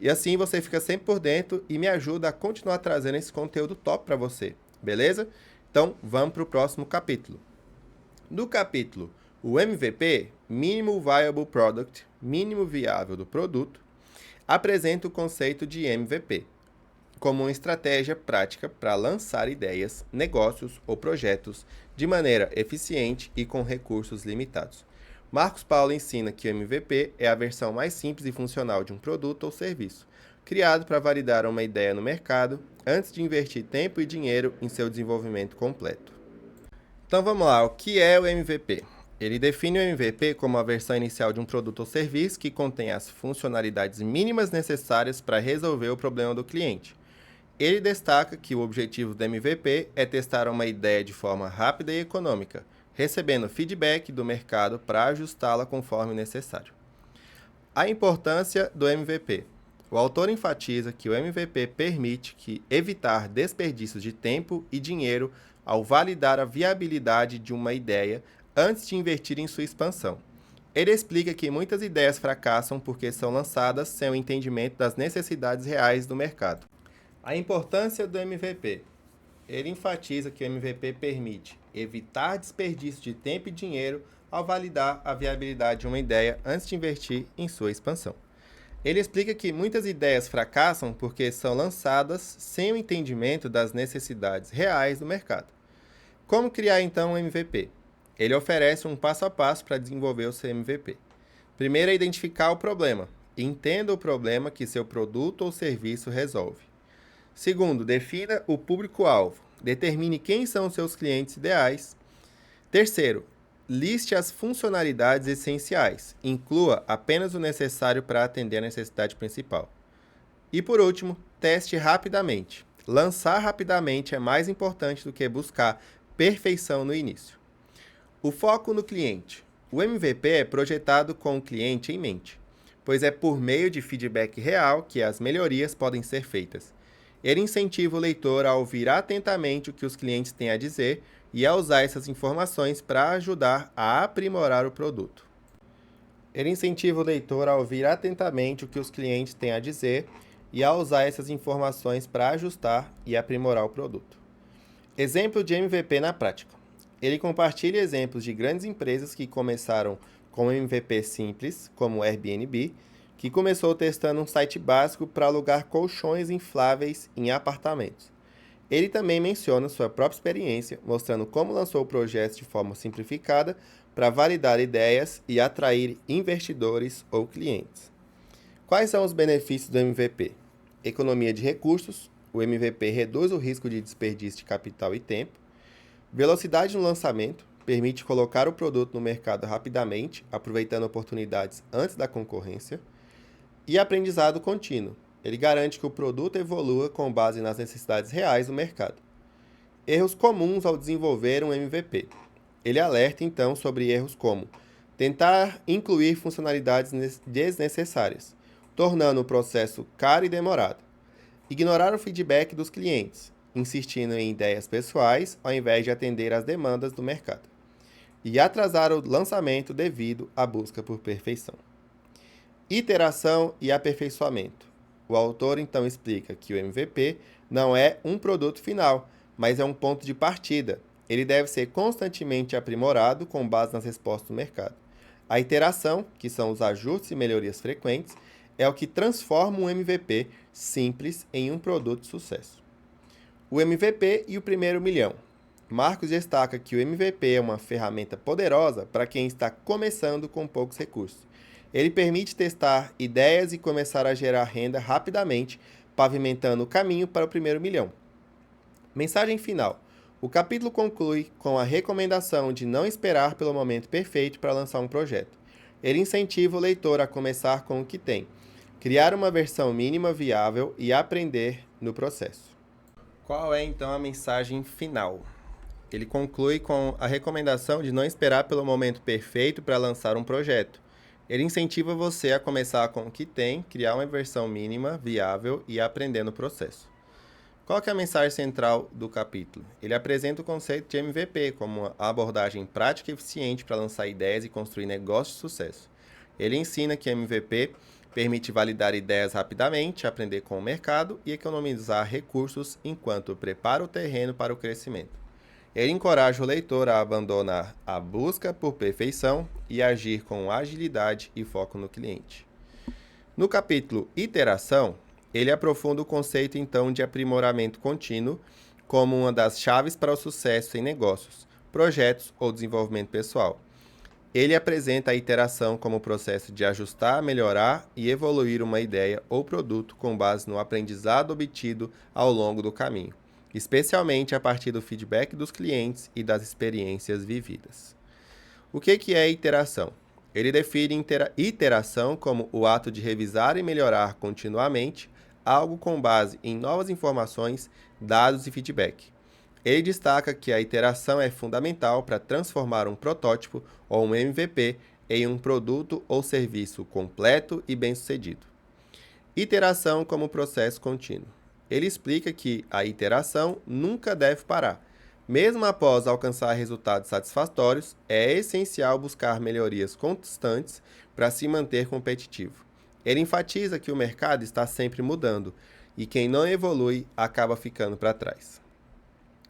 E assim você fica sempre por dentro e me ajuda a continuar trazendo esse conteúdo top para você, beleza? Então vamos para o próximo capítulo. No capítulo o MVP, Mínimo Viable Product, mínimo viável do produto, apresenta o conceito de MVP como uma estratégia prática para lançar ideias, negócios ou projetos de maneira eficiente e com recursos limitados. Marcos Paulo ensina que o MVP é a versão mais simples e funcional de um produto ou serviço, criado para validar uma ideia no mercado antes de investir tempo e dinheiro em seu desenvolvimento completo. Então vamos lá, o que é o MVP? Ele define o MVP como a versão inicial de um produto ou serviço que contém as funcionalidades mínimas necessárias para resolver o problema do cliente. Ele destaca que o objetivo do MVP é testar uma ideia de forma rápida e econômica, recebendo feedback do mercado para ajustá-la conforme necessário. A importância do MVP. O autor enfatiza que o MVP permite evitar desperdícios de tempo e dinheiro ao validar a viabilidade de uma ideia antes de investir em sua expansão. Ele explica que muitas ideias fracassam porque são lançadas sem o entendimento das necessidades reais do mercado. A importância do MVP. Ele enfatiza que o MVP permite evitar desperdício de tempo e dinheiro ao validar a viabilidade de uma ideia antes de investir em sua expansão. Ele explica que muitas ideias fracassam porque são lançadas sem o entendimento das necessidades reais do mercado. Como criar então um MVP? Ele oferece um passo a passo para desenvolver o seu MVP. Primeiro é identificar o problema. Entenda o problema que seu produto ou serviço resolve. Segundo, defina o público-alvo. Determine quem são os seus clientes ideais. Terceiro, liste as funcionalidades essenciais. Inclua apenas o necessário para atender a necessidade principal. E por último, teste rapidamente. Lançar rapidamente é mais importante do que buscar perfeição no início. O foco no cliente. O MVP é projetado com o cliente em mente, pois é por meio de feedback real que as melhorias podem ser feitas. Ele incentiva o leitor a ouvir atentamente o que os clientes têm a dizer e a usar essas informações para ajudar a aprimorar o produto. Ele incentiva o leitor a ouvir atentamente o que os clientes têm a dizer e a usar essas informações para ajustar e aprimorar o produto. Exemplo de MVP na prática. Ele compartilha exemplos de grandes empresas que começaram com MVP simples, como o Airbnb, que começou testando um site básico para alugar colchões infláveis em apartamentos. Ele também menciona sua própria experiência, mostrando como lançou o projeto de forma simplificada para validar ideias e atrair investidores ou clientes. Quais são os benefícios do MVP? Economia de recursos. o MVP reduz o risco de desperdício de capital e tempo. Velocidade no lançamento permite colocar o produto no mercado rapidamente, aproveitando oportunidades antes da concorrência. E aprendizado contínuo. Ele garante que o produto evolua com base nas necessidades reais do mercado. Erros comuns ao desenvolver um MVP. Ele alerta, então, sobre erros como tentar incluir funcionalidades desnecessárias, tornando o processo caro e demorado. Ignorar o feedback dos clientes, insistindo em ideias pessoais ao invés de atender às demandas do mercado. E atrasar o lançamento devido à busca por perfeição. Iteração e aperfeiçoamento. O autor então explica que o MVP não é um produto final, mas é um ponto de partida. Ele deve ser constantemente aprimorado com base nas respostas do mercado. A iteração, que são os ajustes e melhorias frequentes, é o que transforma um MVP simples em um produto de sucesso. O MVP e o primeiro milhão. Marcos destaca que o MVP é uma ferramenta poderosa para quem está começando com poucos recursos. Ele permite testar ideias e começar a gerar renda rapidamente, pavimentando o caminho para o primeiro milhão. Mensagem final. O capítulo conclui com a recomendação de não esperar pelo momento perfeito para lançar um projeto. Ele incentiva o leitor a começar com o que tem, criar uma versão mínima viável e aprender no processo. Qual é então a mensagem final? Ele conclui com a recomendação de não esperar pelo momento perfeito para lançar um projeto. Ele incentiva você a começar com o que tem, criar uma versão mínima, viável e aprender no processo. Qual que é a mensagem central do capítulo? Ele apresenta o conceito de MVP como a abordagem prática e eficiente para lançar ideias e construir negócios de sucesso. Ele ensina que MVP permite validar ideias rapidamente, aprender com o mercado e economizar recursos enquanto prepara o terreno para o crescimento. Ele encoraja o leitor a abandonar a busca por perfeição e agir com agilidade e foco no cliente. No capítulo Iteração, ele aprofunda o conceito então de aprimoramento contínuo como uma das chaves para o sucesso em negócios, projetos ou desenvolvimento pessoal. Ele apresenta a iteração como o processo de ajustar, melhorar e evoluir uma ideia ou produto com base no aprendizado obtido ao longo do caminho, especialmente a partir do feedback dos clientes e das experiências vividas. O que é iteração? Ele define iteração como o ato de revisar e melhorar continuamente algo com base em novas informações, dados e feedback. Ele destaca que a iteração é fundamental para transformar um protótipo ou um MVP em um produto ou serviço completo e bem-sucedido. Iteração como processo contínuo. Ele explica que a iteração nunca deve parar. Mesmo após alcançar resultados satisfatórios, é essencial buscar melhorias constantes para se manter competitivo. Ele enfatiza que o mercado está sempre mudando e quem não evolui acaba ficando para trás.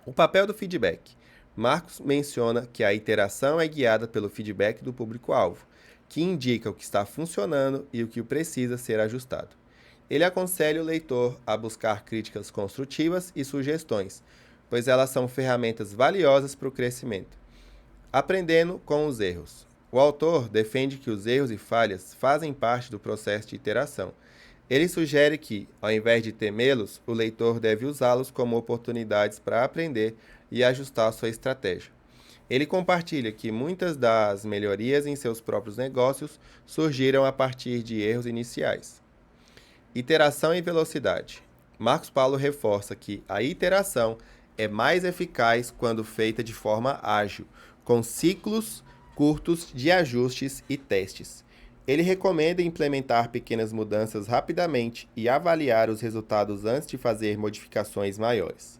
O papel do feedback. Marcos menciona que a iteração é guiada pelo feedback do público-alvo, que indica o que está funcionando e o que precisa ser ajustado. Ele aconselha o leitor a buscar críticas construtivas e sugestões, pois elas são ferramentas valiosas para o crescimento. Aprendendo com os erros. O autor defende que os erros e falhas fazem parte do processo de iteração. Ele sugere que, ao invés de temê-los, o leitor deve usá-los como oportunidades para aprender e ajustar sua estratégia. Ele compartilha que muitas das melhorias em seus próprios negócios surgiram a partir de erros iniciais. Iteração e velocidade. Marcos Paulo reforça que a iteração é mais eficaz quando feita de forma ágil, com ciclos curtos de ajustes e testes. Ele recomenda implementar pequenas mudanças rapidamente e avaliar os resultados antes de fazer modificações maiores.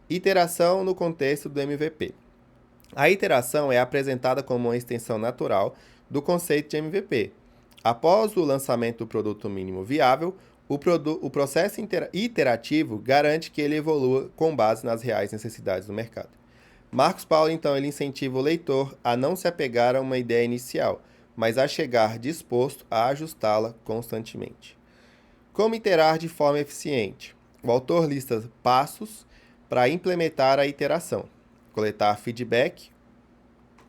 Iteração no contexto do MVP. A iteração é apresentada como uma extensão natural do conceito de MVP. Após o lançamento do produto mínimo viável, o processo iterativo garante que ele evolua com base nas reais necessidades do mercado. Marcos Paulo, então, ele incentiva o leitor a não se apegar a uma ideia inicial, mas a chegar disposto a ajustá-la constantemente. Como iterar de forma eficiente? O autor lista passos para implementar a iteração: coletar feedback,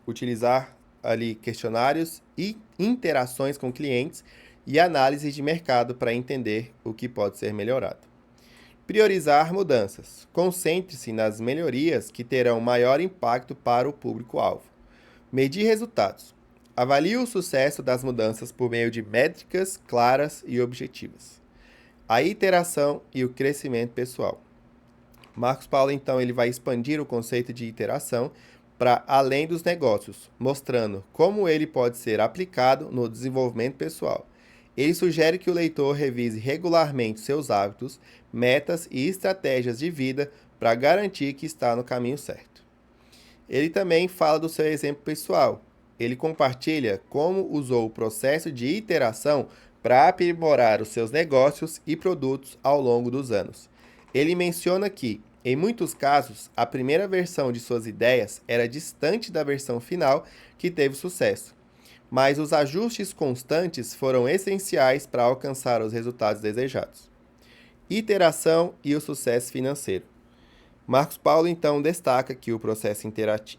utilizar ali questionários e interações com clientes e análise de mercado para entender o que pode ser melhorado. Priorizar mudanças. Concentre-se nas melhorias que terão maior impacto para o público-alvo. Medir resultados. Avalie o sucesso das mudanças por meio de métricas claras e objetivas. A iteração e o crescimento pessoal. Marcos Paulo, então, ele vai expandir o conceito de iteração para além dos negócios, mostrando como ele pode ser aplicado no desenvolvimento pessoal. Ele sugere que o leitor revise regularmente seus hábitos, metas e estratégias de vida para garantir que está no caminho certo. Ele também fala do seu exemplo pessoal. Ele compartilha como usou o processo de iteração para aprimorar os seus negócios e produtos ao longo dos anos. Ele menciona que, em muitos casos, a primeira versão de suas ideias era distante da versão final que teve sucesso, mas os ajustes constantes foram essenciais para alcançar os resultados desejados. Iteração e o sucesso financeiro. Marcos Paulo, então, destaca que o processo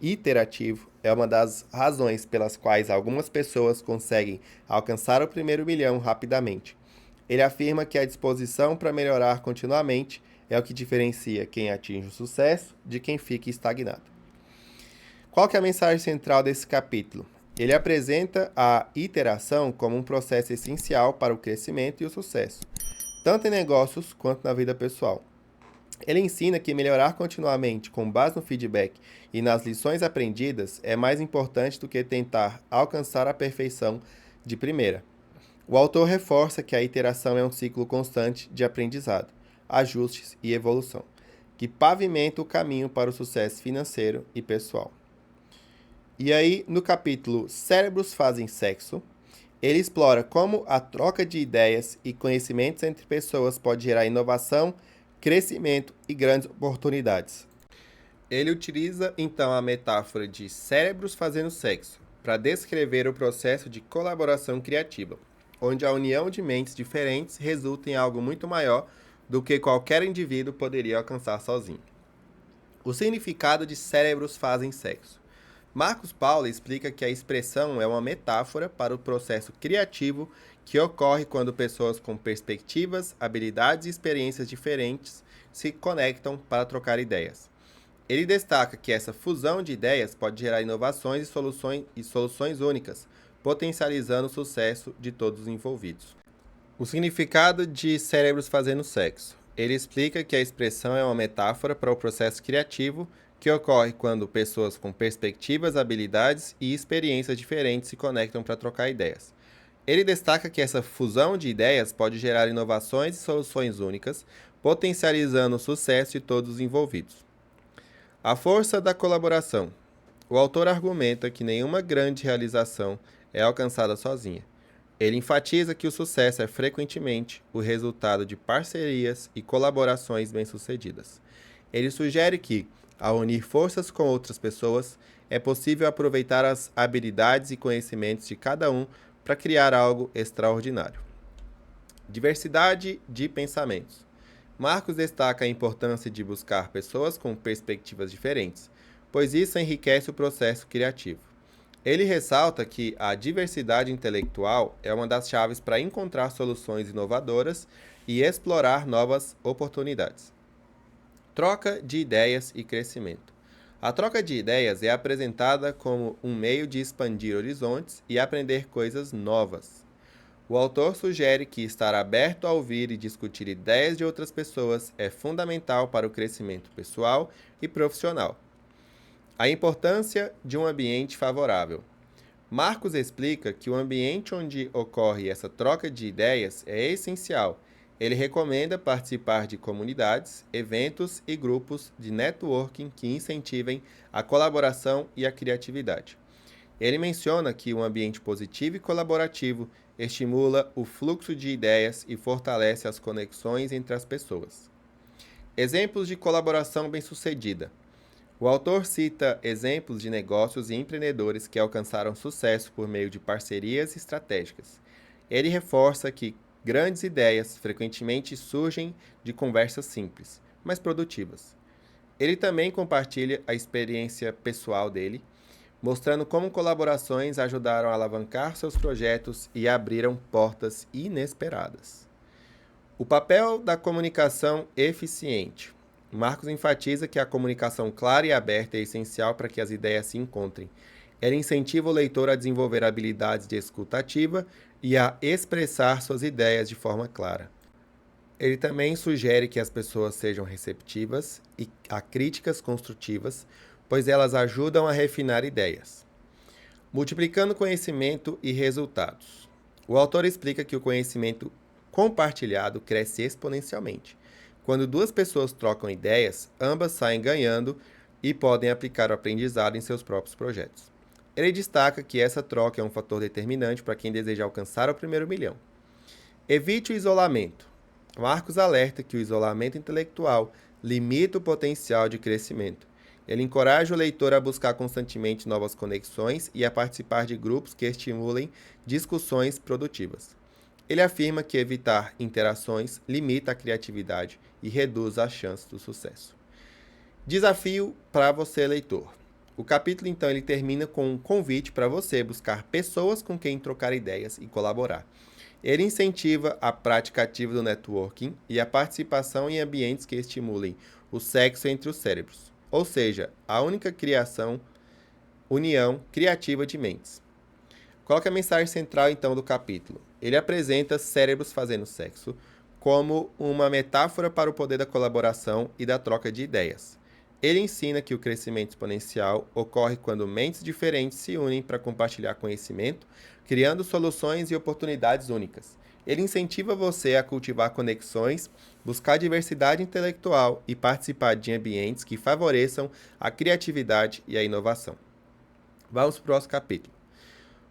iterativo é uma das razões pelas quais algumas pessoas conseguem alcançar o primeiro milhão rapidamente. Ele afirma que a disposição para melhorar continuamente é o que diferencia quem atinge o sucesso de quem fica estagnado. Qual que é a mensagem central desse capítulo? Ele apresenta a iteração como um processo essencial para o crescimento e o sucesso, tanto em negócios quanto na vida pessoal. Ele ensina que melhorar continuamente com base no feedback e nas lições aprendidas é mais importante do que tentar alcançar a perfeição de primeira. O autor reforça que a iteração é um ciclo constante de aprendizado, ajustes e evolução, que pavimenta o caminho para o sucesso financeiro e pessoal. E aí, no capítulo Cérebros Fazem Sexo, ele explora como a troca de ideias e conhecimentos entre pessoas pode gerar inovação, crescimento e grandes oportunidades. Ele utiliza então a metáfora de cérebros fazendo sexo para descrever o processo de colaboração criativa, onde a união de mentes diferentes resulta em algo muito maior do que qualquer indivíduo poderia alcançar sozinho. O significado de cérebros fazem sexo. Marcos Paulo explica que a expressão é uma metáfora para o processo criativo que ocorre quando pessoas com perspectivas, habilidades e experiências diferentes se conectam para trocar ideias. Ele destaca que essa fusão de ideias pode gerar inovações e soluções únicas, potencializando o sucesso de todos os envolvidos. O significado de cérebros fazendo sexo. Ele explica que a expressão é uma metáfora para o processo criativo que ocorre quando pessoas com perspectivas, habilidades e experiências diferentes se conectam para trocar ideias. Ele destaca que essa fusão de ideias pode gerar inovações e soluções únicas, potencializando o sucesso de todos os envolvidos. A força da colaboração. O autor argumenta que nenhuma grande realização é alcançada sozinha. Ele enfatiza que o sucesso é frequentemente o resultado de parcerias e colaborações bem-sucedidas. Ele sugere que, ao unir forças com outras pessoas, é possível aproveitar as habilidades e conhecimentos de cada um para criar algo extraordinário. Diversidade de pensamentos. Marcos destaca a importância de buscar pessoas com perspectivas diferentes, pois isso enriquece o processo criativo. Ele ressalta que a diversidade intelectual é uma das chaves para encontrar soluções inovadoras e explorar novas oportunidades. Troca de ideias e crescimento. A troca de ideias é apresentada como um meio de expandir horizontes e aprender coisas novas. O autor sugere que estar aberto a ouvir e discutir ideias de outras pessoas é fundamental para o crescimento pessoal e profissional. A importância de um ambiente favorável. Marcos explica que o ambiente onde ocorre essa troca de ideias é essencial. Ele recomenda participar de comunidades, eventos e grupos de networking que incentivem a colaboração e a criatividade. Ele menciona que um ambiente positivo e colaborativo estimula o fluxo de ideias e fortalece as conexões entre as pessoas. Exemplos de colaboração bem-sucedida. O autor cita exemplos de negócios e empreendedores que alcançaram sucesso por meio de parcerias estratégicas. Ele reforça que grandes ideias frequentemente surgem de conversas simples, mas produtivas. Ele também compartilha a experiência pessoal dele, mostrando como colaborações ajudaram a alavancar seus projetos e abriram portas inesperadas. O papel da comunicação eficiente. Marcos enfatiza que a comunicação clara e aberta é essencial para que as ideias se encontrem. Ele incentiva o leitor a desenvolver habilidades de escuta ativa e a expressar suas ideias de forma clara. Ele também sugere que as pessoas sejam receptivas a críticas construtivas, pois elas ajudam a refinar ideias. Multiplicando conhecimento e resultados. O autor explica que o conhecimento compartilhado cresce exponencialmente. Quando duas pessoas trocam ideias, ambas saem ganhando e podem aplicar o aprendizado em seus próprios projetos. Ele destaca que essa troca é um fator determinante para quem deseja alcançar o primeiro milhão. Evite o isolamento. Marcos alerta que o isolamento intelectual limita o potencial de crescimento. Ele encoraja o leitor a buscar constantemente novas conexões e a participar de grupos que estimulem discussões produtivas. Ele afirma que evitar interações limita a criatividade e reduz as chances do sucesso. Desafio para você, leitor. O capítulo, então, ele termina com um convite para você buscar pessoas com quem trocar ideias e colaborar. Ele incentiva a prática ativa do networking e a participação em ambientes que estimulem o sexo entre os cérebros, ou seja, a única união criativa de mentes. Qual é a mensagem central, então, do capítulo? Ele apresenta cérebros fazendo sexo como uma metáfora para o poder da colaboração e da troca de ideias. Ele ensina que o crescimento exponencial ocorre quando mentes diferentes se unem para compartilhar conhecimento, criando soluções e oportunidades únicas. Ele incentiva você a cultivar conexões, buscar diversidade intelectual e participar de ambientes que favoreçam a criatividade e a inovação. Vamos para o próximo capítulo.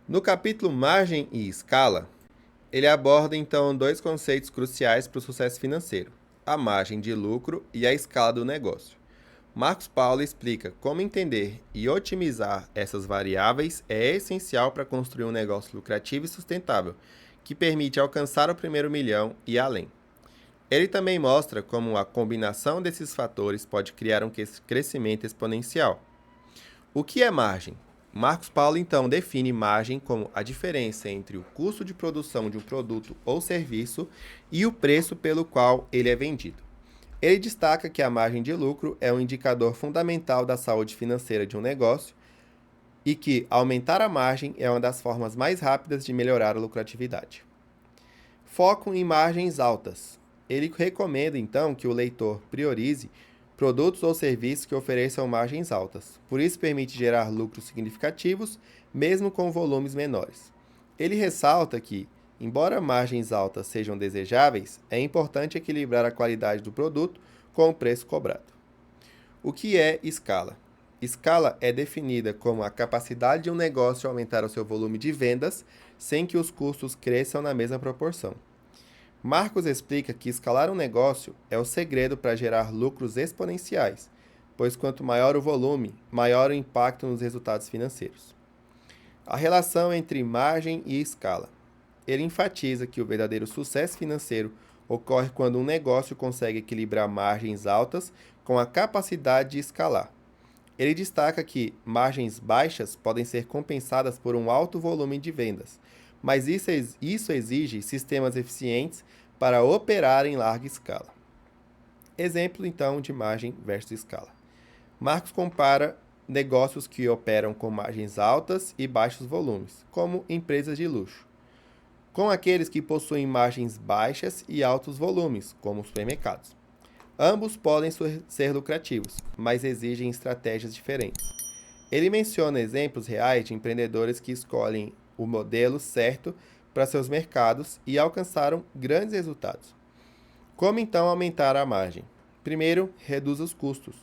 No capítulo Margem e Escala, ele aborda então dois conceitos cruciais para o sucesso financeiro: a margem de lucro e a escala do negócio. Marcos Paulo explica como entender e otimizar essas variáveis é essencial para construir um negócio lucrativo e sustentável, que permite alcançar o primeiro milhão e além. Ele também mostra como a combinação desses fatores pode criar um crescimento exponencial. O que é margem? Marcos Paulo, então, define margem como a diferença entre o custo de produção de um produto ou serviço e o preço pelo qual ele é vendido. Ele destaca que a margem de lucro é um indicador fundamental da saúde financeira de um negócio e que aumentar a margem é uma das formas mais rápidas de melhorar a lucratividade. Foco em margens altas. Ele recomenda, então, que o leitor priorize produtos ou serviços que ofereçam margens altas. Por isso, permite gerar lucros significativos, mesmo com volumes menores. Ele ressalta que, embora margens altas sejam desejáveis, é importante equilibrar a qualidade do produto com o preço cobrado. O que é escala? Escala é definida como a capacidade de um negócio aumentar o seu volume de vendas sem que os custos cresçam na mesma proporção. Marcos explica que escalar um negócio é o segredo para gerar lucros exponenciais, pois quanto maior o volume, maior o impacto nos resultados financeiros. A relação entre margem e escala. Ele enfatiza que o verdadeiro sucesso financeiro ocorre quando um negócio consegue equilibrar margens altas com a capacidade de escalar. Ele destaca que margens baixas podem ser compensadas por um alto volume de vendas, mas isso exige sistemas eficientes para operar em larga escala. Exemplo, então, de margem versus escala. Marcos compara negócios que operam com margens altas e baixos volumes, como empresas de luxo, com aqueles que possuem margens baixas e altos volumes, como supermercados. Ambos podem ser lucrativos, mas exigem estratégias diferentes. Ele menciona exemplos reais de empreendedores que escolhem o modelo certo para seus mercados e alcançaram grandes resultados. Como então aumentar a margem? Primeiro, reduza os custos.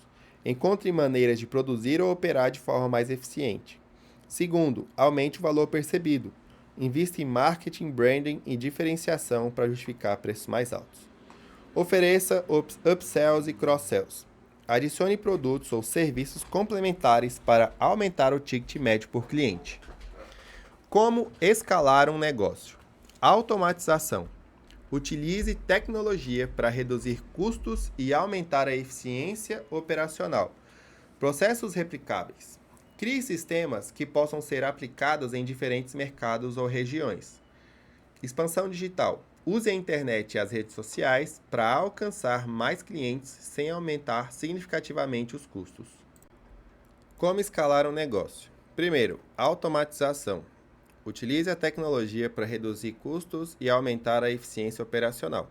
Encontre maneiras de produzir ou operar de forma mais eficiente. Segundo, aumente o valor percebido. Invista em marketing, branding e diferenciação para justificar preços mais altos. Ofereça upsells e cross-sells. Adicione produtos ou serviços complementares para aumentar o ticket médio por cliente. Como escalar um negócio? Automatização. Utilize tecnologia para reduzir custos e aumentar a eficiência operacional. Processos replicáveis. Crie sistemas que possam ser aplicados em diferentes mercados ou regiões. Expansão digital. Use a internet e as redes sociais para alcançar mais clientes sem aumentar significativamente os custos. Como escalar um negócio? Primeiro, automatização. Utilize a tecnologia para reduzir custos e aumentar a eficiência operacional.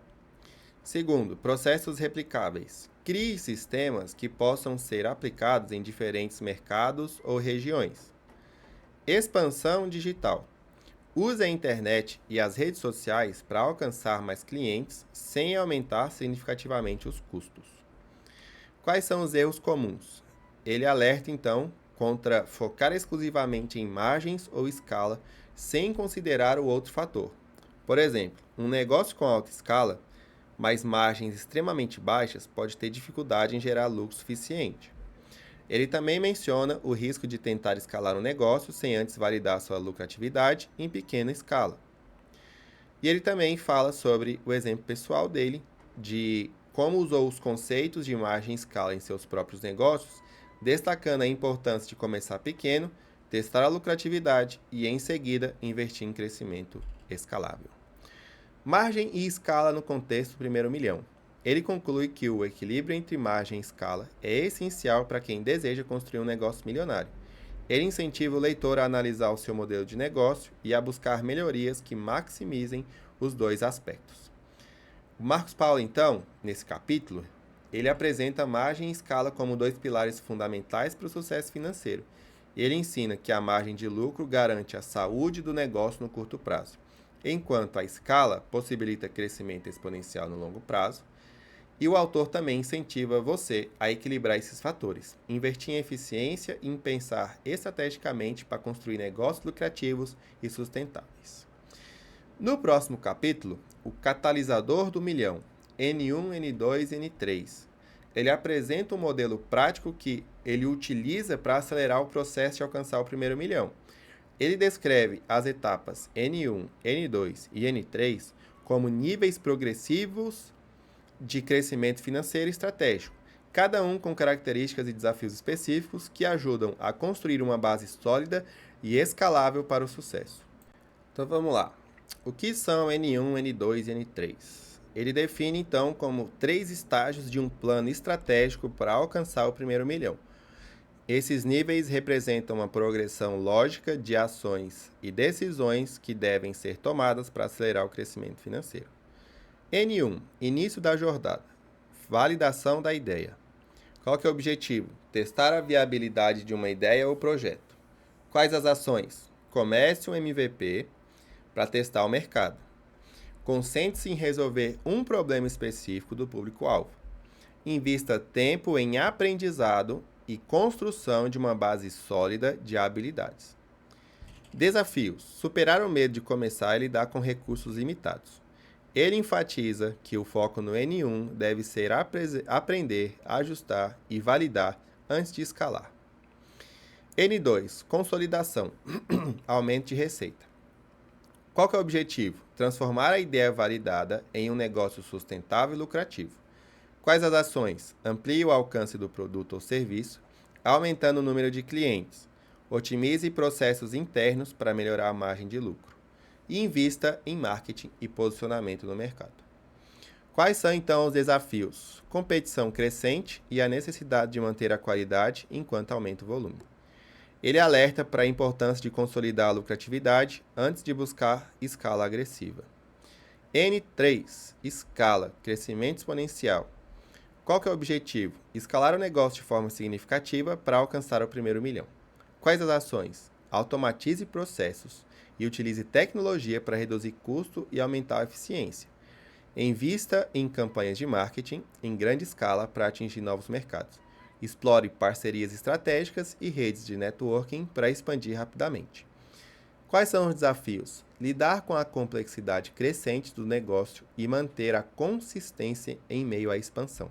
Segundo, processos replicáveis. Crie sistemas que possam ser aplicados em diferentes mercados ou regiões. Expansão digital. Use a internet e as redes sociais para alcançar mais clientes sem aumentar significativamente os custos. Quais são os erros comuns? Ele alerta, então, contra focar exclusivamente em margens ou escala sem considerar o outro fator. Por exemplo, um negócio com alta escala, mas margens extremamente baixas, pode ter dificuldade em gerar lucro suficiente. Ele também menciona o risco de tentar escalar um negócio sem antes validar sua lucratividade em pequena escala. E ele também fala sobre o exemplo pessoal dele, de como usou os conceitos de margem e escala em seus próprios negócios, destacando a importância de começar pequeno, testar a lucratividade e, em seguida, investir em crescimento escalável. Margem e escala no contexto do primeiro milhão. Ele conclui que o equilíbrio entre margem e escala é essencial para quem deseja construir um negócio milionário. Ele incentiva o leitor a analisar o seu modelo de negócio e a buscar melhorias que maximizem os dois aspectos. O Marcos Paulo, então, nesse capítulo, ele apresenta margem e escala como dois pilares fundamentais para o sucesso financeiro. Ele ensina que a margem de lucro garante a saúde do negócio no curto prazo, enquanto a escala possibilita crescimento exponencial no longo prazo. E o autor também incentiva você a equilibrar esses fatores, investir em eficiência e em pensar estrategicamente para construir negócios lucrativos e sustentáveis. No próximo capítulo, o catalisador do milhão, N1, N2 e N3. Ele apresenta um modelo prático que ele utiliza para acelerar o processo de alcançar o primeiro milhão. Ele descreve as etapas N1, N2 e N3 como níveis progressivos de crescimento financeiro e estratégico, cada um com características e desafios específicos que ajudam a construir uma base sólida e escalável para o sucesso. Então vamos lá. O que são N1, N2 e N3? Ele define então como 3 estágios de um plano estratégico para alcançar o primeiro milhão. Esses níveis representam uma progressão lógica de ações e decisões que devem ser tomadas para acelerar o crescimento financeiro. N1. Início da jornada. Validação da ideia. Qual que é o objetivo? Testar a viabilidade de uma ideia ou projeto. Quais as ações? Comece um MVP para testar o mercado. Concentre-se em resolver um problema específico do público-alvo. Invista tempo em aprendizado e construção de uma base sólida de habilidades. Desafios. Superar o medo de começar e lidar com recursos limitados. Ele enfatiza que o foco no N1 deve ser aprender, ajustar e validar antes de escalar. N2. Consolidação. Aumento de receita. Qual que é o objetivo? Transformar a ideia validada em um negócio sustentável e lucrativo. Quais as ações? Amplie o alcance do produto ou serviço, aumentando o número de clientes. Otimize processos internos para melhorar a margem de lucro. E invista em marketing e posicionamento no mercado. Quais são então os desafios? Competição crescente e a necessidade de manter a qualidade enquanto aumenta o volume. Ele alerta para a importância de consolidar a lucratividade antes de buscar escala agressiva. N3. Escala, crescimento exponencial. Qual que é o objetivo? Escalar o negócio de forma significativa para alcançar o primeiro milhão. Quais as ações? Automatize processos e utilize tecnologia para reduzir custo e aumentar a eficiência. Invista em campanhas de marketing em grande escala para atingir novos mercados. Explore parcerias estratégicas e redes de networking para expandir rapidamente. Quais são os desafios? Lidar com a complexidade crescente do negócio e manter a consistência em meio à expansão.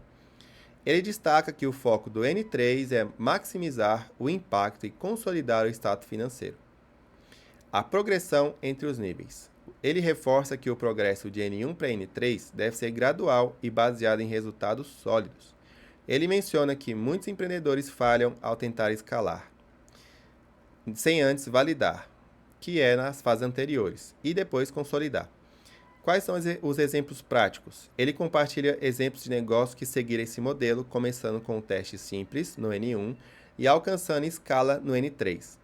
Ele destaca que o foco do N3 é maximizar o impacto e consolidar o status financeiro. A progressão entre os níveis. Ele reforça que o progresso de N1 para N3 deve ser gradual e baseado em resultados sólidos. Ele menciona que muitos empreendedores falham ao tentar escalar, sem antes validar, que é nas fases anteriores, e depois consolidar. Quais são os exemplos práticos? Ele compartilha exemplos de negócios que seguiram esse modelo, começando com um teste simples, no N1, e alcançando escala no N3.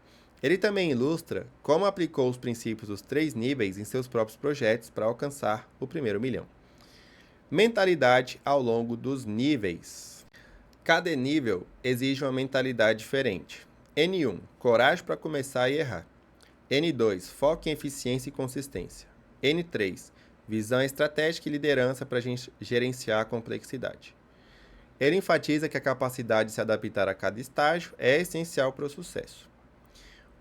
Ele também ilustra como aplicou os princípios dos 3 níveis em seus próprios projetos para alcançar o primeiro milhão. Mentalidade ao longo dos níveis. Cada nível exige uma mentalidade diferente. N1, coragem para começar e errar. N2, foco em eficiência e consistência. N3, visão estratégica e liderança para gerenciar a complexidade. Ele enfatiza que a capacidade de se adaptar a cada estágio é essencial para o sucesso.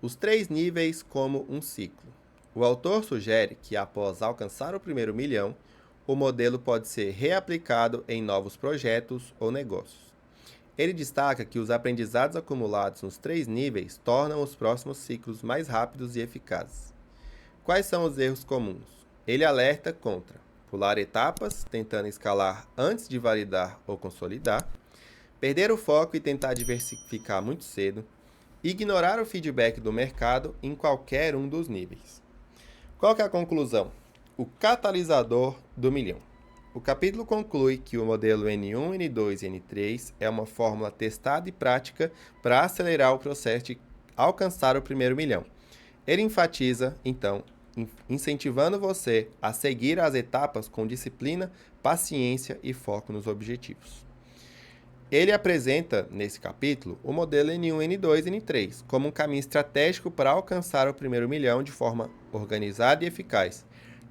Os 3 níveis como um ciclo. O autor sugere que, após alcançar o primeiro milhão, o modelo pode ser reaplicado em novos projetos ou negócios. Ele destaca que os aprendizados acumulados nos 3 níveis tornam os próximos ciclos mais rápidos e eficazes. Quais são os erros comuns? Ele alerta contra pular etapas, tentando escalar antes de validar ou consolidar, perder o foco e tentar diversificar muito cedo, ignorar o feedback do mercado em qualquer um dos níveis. Qual que é a conclusão? O catalisador do milhão. O capítulo conclui que o modelo N1, N2 e N3 é uma fórmula testada e prática para acelerar o processo de alcançar o primeiro milhão. Ele enfatiza, então, incentivando você a seguir as etapas com disciplina, paciência e foco nos objetivos. Ele apresenta, nesse capítulo, o modelo N1, N2 e N3 como um caminho estratégico para alcançar o primeiro milhão de forma organizada e eficaz.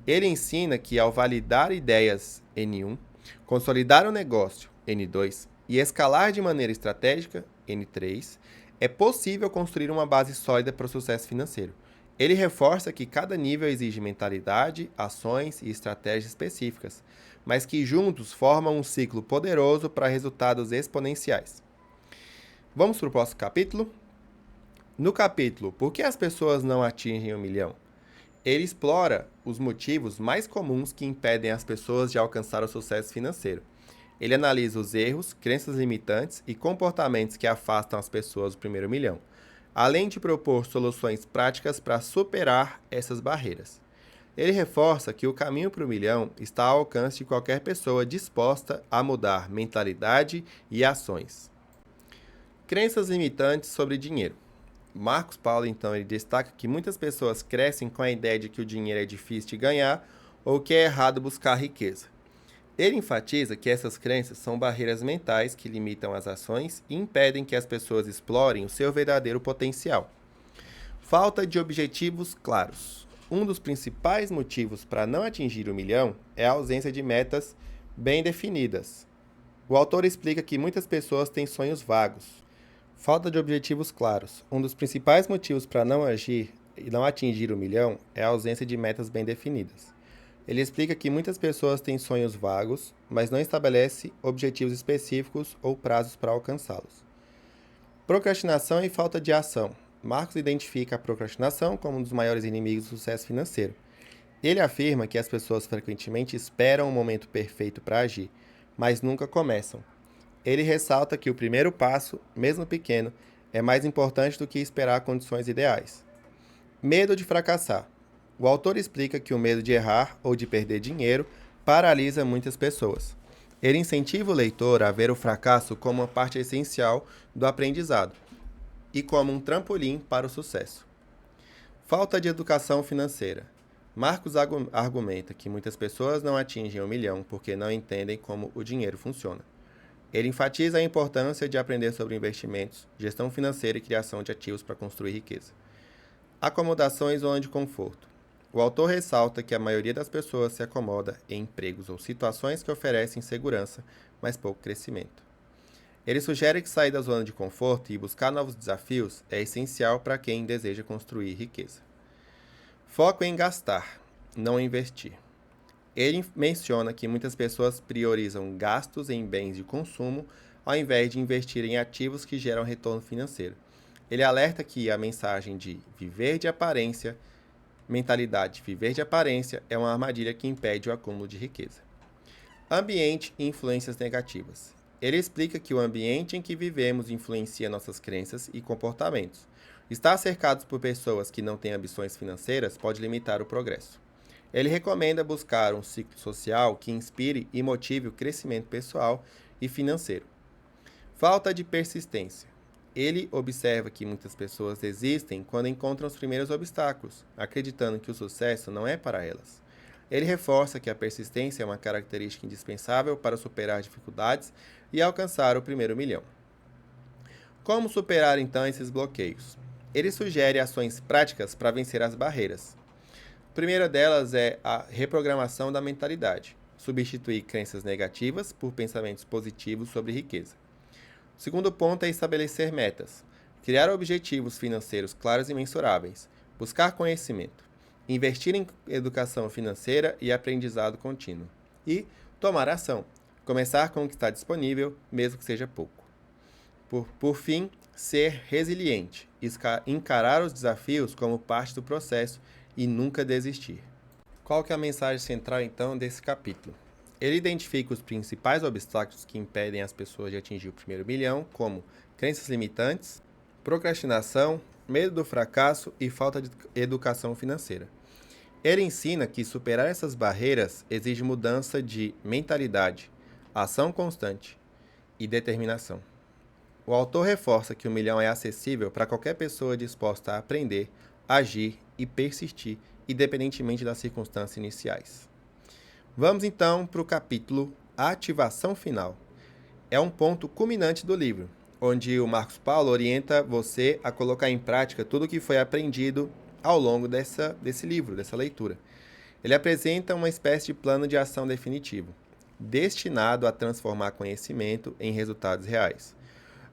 Ele ensina que, ao validar ideias N1, consolidar o negócio N2 e escalar de maneira estratégica N3, é possível construir uma base sólida para o sucesso financeiro. Ele reforça que cada nível exige mentalidade, ações e estratégias específicas, mas que juntos formam um ciclo poderoso para resultados exponenciais. Vamos para o próximo capítulo? No capítulo Por que as pessoas não atingem o milhão? Ele explora os motivos mais comuns que impedem as pessoas de alcançar o sucesso financeiro. Ele analisa os erros, crenças limitantes e comportamentos que afastam as pessoas do primeiro milhão, além de propor soluções práticas para superar essas barreiras. Ele reforça que o caminho para o milhão está ao alcance de qualquer pessoa disposta a mudar mentalidade e ações. Crenças limitantes sobre dinheiro. Marcos Paulo, então, ele destaca que muitas pessoas crescem com a ideia de que o dinheiro é difícil de ganhar ou que é errado buscar riqueza. Ele enfatiza que essas crenças são barreiras mentais que limitam as ações e impedem que as pessoas explorem o seu verdadeiro potencial. Falta de objetivos claros. Um dos principais motivos para não atingir o milhão é a ausência de metas bem definidas. O autor explica que muitas pessoas têm sonhos vagos. Falta de objetivos claros. Um dos principais motivos para não agir e não atingir o milhão é a ausência de metas bem definidas. Ele explica que muitas pessoas têm sonhos vagos, mas não estabelece objetivos específicos ou prazos para alcançá-los. Procrastinação e falta de ação. Marcos identifica a procrastinação como um dos maiores inimigos do sucesso financeiro. Ele afirma que as pessoas frequentemente esperam o momento perfeito para agir, mas nunca começam. Ele ressalta que o primeiro passo, mesmo pequeno, é mais importante do que esperar condições ideais. Medo de fracassar. O autor explica que o medo de errar ou de perder dinheiro paralisa muitas pessoas. Ele incentiva o leitor a ver o fracasso como uma parte essencial do aprendizado e como um trampolim para o sucesso. Falta de educação financeira. Marcos argumenta que muitas pessoas não atingem o milhão porque não entendem como o dinheiro funciona. Ele enfatiza a importância de aprender sobre investimentos, gestão financeira e criação de ativos para construir riqueza. Acomodação e zona de conforto. O autor ressalta que a maioria das pessoas se acomoda em empregos ou situações que oferecem segurança, mas pouco crescimento. Ele sugere que sair da zona de conforto e buscar novos desafios é essencial para quem deseja construir riqueza. Foco em gastar, não investir. Ele menciona que muitas pessoas priorizam gastos em bens de consumo ao invés de investir em ativos que geram retorno financeiro. Ele alerta que a mensagem de viver de aparência, mentalidade de viver de aparência, é uma armadilha que impede o acúmulo de riqueza. Ambiente e influências negativas. Ele explica que o ambiente em que vivemos influencia nossas crenças e comportamentos. Estar cercados por pessoas que não têm ambições financeiras pode limitar o progresso. Ele recomenda buscar um ciclo social que inspire e motive o crescimento pessoal e financeiro. Falta de persistência. Ele observa que muitas pessoas desistem quando encontram os primeiros obstáculos, acreditando que o sucesso não é para elas. Ele reforça que a persistência é uma característica indispensável para superar dificuldades e alcançar o primeiro milhão. Como superar então esses bloqueios? Ele sugere ações práticas para vencer as barreiras. A primeira delas é a reprogramação da mentalidade, substituir crenças negativas por pensamentos positivos sobre riqueza. O segundo ponto é estabelecer metas, criar objetivos financeiros claros e mensuráveis, buscar conhecimento, investir em educação financeira e aprendizado contínuo e tomar ação, começar com o que está disponível, mesmo que seja pouco. Por fim, ser resiliente, encarar os desafios como parte do processo e nunca desistir. Qual que é a mensagem central, então, desse capítulo? Ele identifica os principais obstáculos que impedem as pessoas de atingir o primeiro milhão, como crenças limitantes, procrastinação, medo do fracasso e falta de educação financeira. Ele ensina que superar essas barreiras exige mudança de mentalidade, ação constante e determinação. O autor reforça que o milhão é acessível para qualquer pessoa disposta a aprender, agir e persistir, independentemente das circunstâncias iniciais. Vamos então para o capítulo Ativação Final. É um ponto culminante do livro, onde o Marcos Paulo orienta você a colocar em prática tudo o que foi aprendido ao longo desse livro, dessa leitura. Ele apresenta uma espécie de plano de ação definitivo, destinado a transformar conhecimento em resultados reais.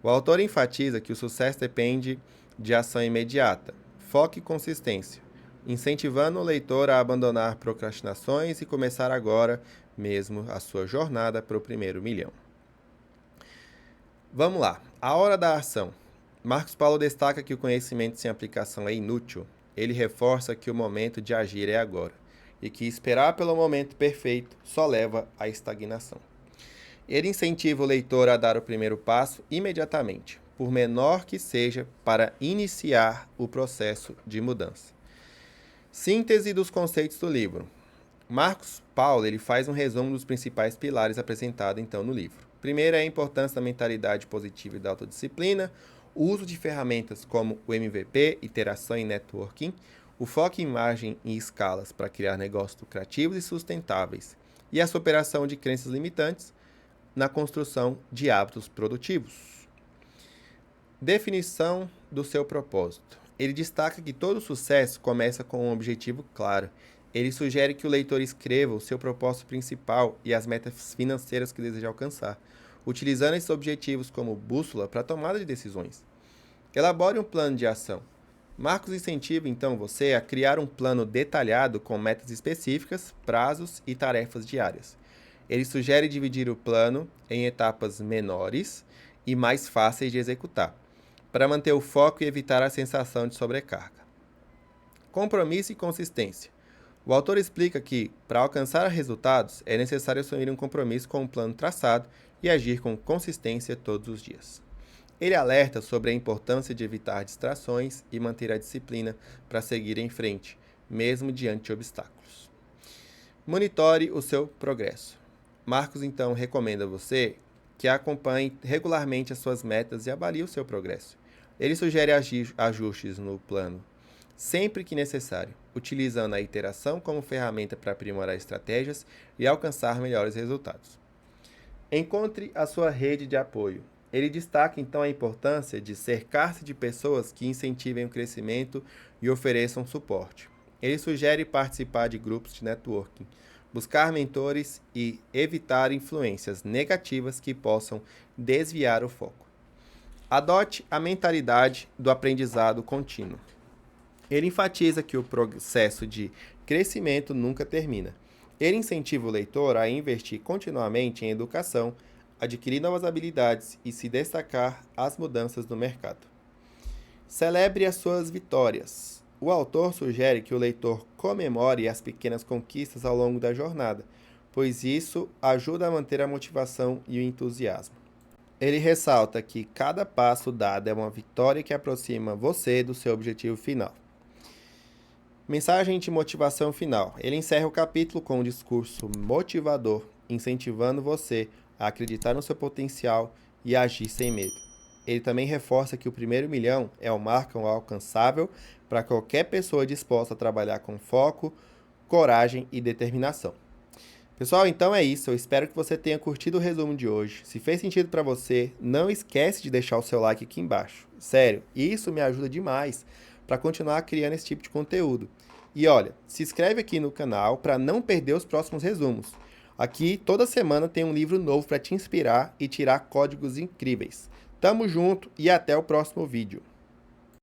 O autor enfatiza que o sucesso depende de ação imediata, foco e consistência, incentivando o leitor a abandonar procrastinações e começar agora mesmo a sua jornada para o primeiro milhão. Vamos lá. A hora da ação. Marcos Paulo destaca que o conhecimento sem aplicação é inútil. Ele reforça que o momento de agir é agora e que esperar pelo momento perfeito só leva à estagnação. Ele incentiva o leitor a dar o primeiro passo imediatamente, por menor que seja, para iniciar o processo de mudança. Síntese dos conceitos do livro. Marcos Paulo ele faz um resumo dos principais pilares apresentados então no livro. Primeiro é a importância da mentalidade positiva e da autodisciplina, o uso de ferramentas como o MVP, iteração e networking, o foco em margem e escalas para criar negócios lucrativos e sustentáveis, e a superação de crenças limitantes na construção de hábitos produtivos. Definição do seu propósito. Ele destaca que todo sucesso começa com um objetivo claro. Ele sugere que o leitor escreva o seu propósito principal e as metas financeiras que deseja alcançar, utilizando esses objetivos como bússola para a tomada de decisões. Elabore um plano de ação. Marcos incentiva então você a criar um plano detalhado com metas específicas, prazos e tarefas diárias. Ele sugere dividir o plano em etapas menores e mais fáceis de executar, para manter o foco e evitar a sensação de sobrecarga. Compromisso e consistência. O autor explica que, para alcançar resultados, é necessário assumir um compromisso com um plano traçado e agir com consistência todos os dias. Ele alerta sobre a importância de evitar distrações e manter a disciplina para seguir em frente, mesmo diante de obstáculos. Monitore o seu progresso. Marcos, então, recomenda a você que acompanhe regularmente as suas metas e avalie o seu progresso. Ele sugere ajustes no plano sempre que necessário, utilizando a iteração como ferramenta para aprimorar estratégias e alcançar melhores resultados. Encontre a sua rede de apoio. Ele destaca, então, a importância de cercar-se de pessoas que incentivem o crescimento e ofereçam suporte. Ele sugere participar de grupos de networking, buscar mentores e evitar influências negativas que possam desviar o foco. Adote a mentalidade do aprendizado contínuo. Ele enfatiza que o processo de crescimento nunca termina. Ele incentiva o leitor a investir continuamente em educação, adquirir novas habilidades e se destacar às mudanças do mercado. Celebre as suas vitórias. O autor sugere que o leitor comemore as pequenas conquistas ao longo da jornada, pois isso ajuda a manter a motivação e o entusiasmo. Ele ressalta que cada passo dado é uma vitória que aproxima você do seu objetivo final. Mensagem de motivação final. Ele encerra o capítulo com um discurso motivador, incentivando você a acreditar no seu potencial e agir sem medo. Ele também reforça que o primeiro milhão é um marco alcançável para qualquer pessoa disposta a trabalhar com foco, coragem e determinação. Pessoal, então é isso. Eu espero que você tenha curtido o resumo de hoje. Se fez sentido para você, não esquece de deixar o seu like aqui embaixo. Sério, isso me ajuda demais para continuar criando esse tipo de conteúdo. E olha, se inscreve aqui no canal para não perder os próximos resumos. Aqui, toda semana tem um livro novo para te inspirar e tirar códigos incríveis. Tamo junto e até o próximo vídeo.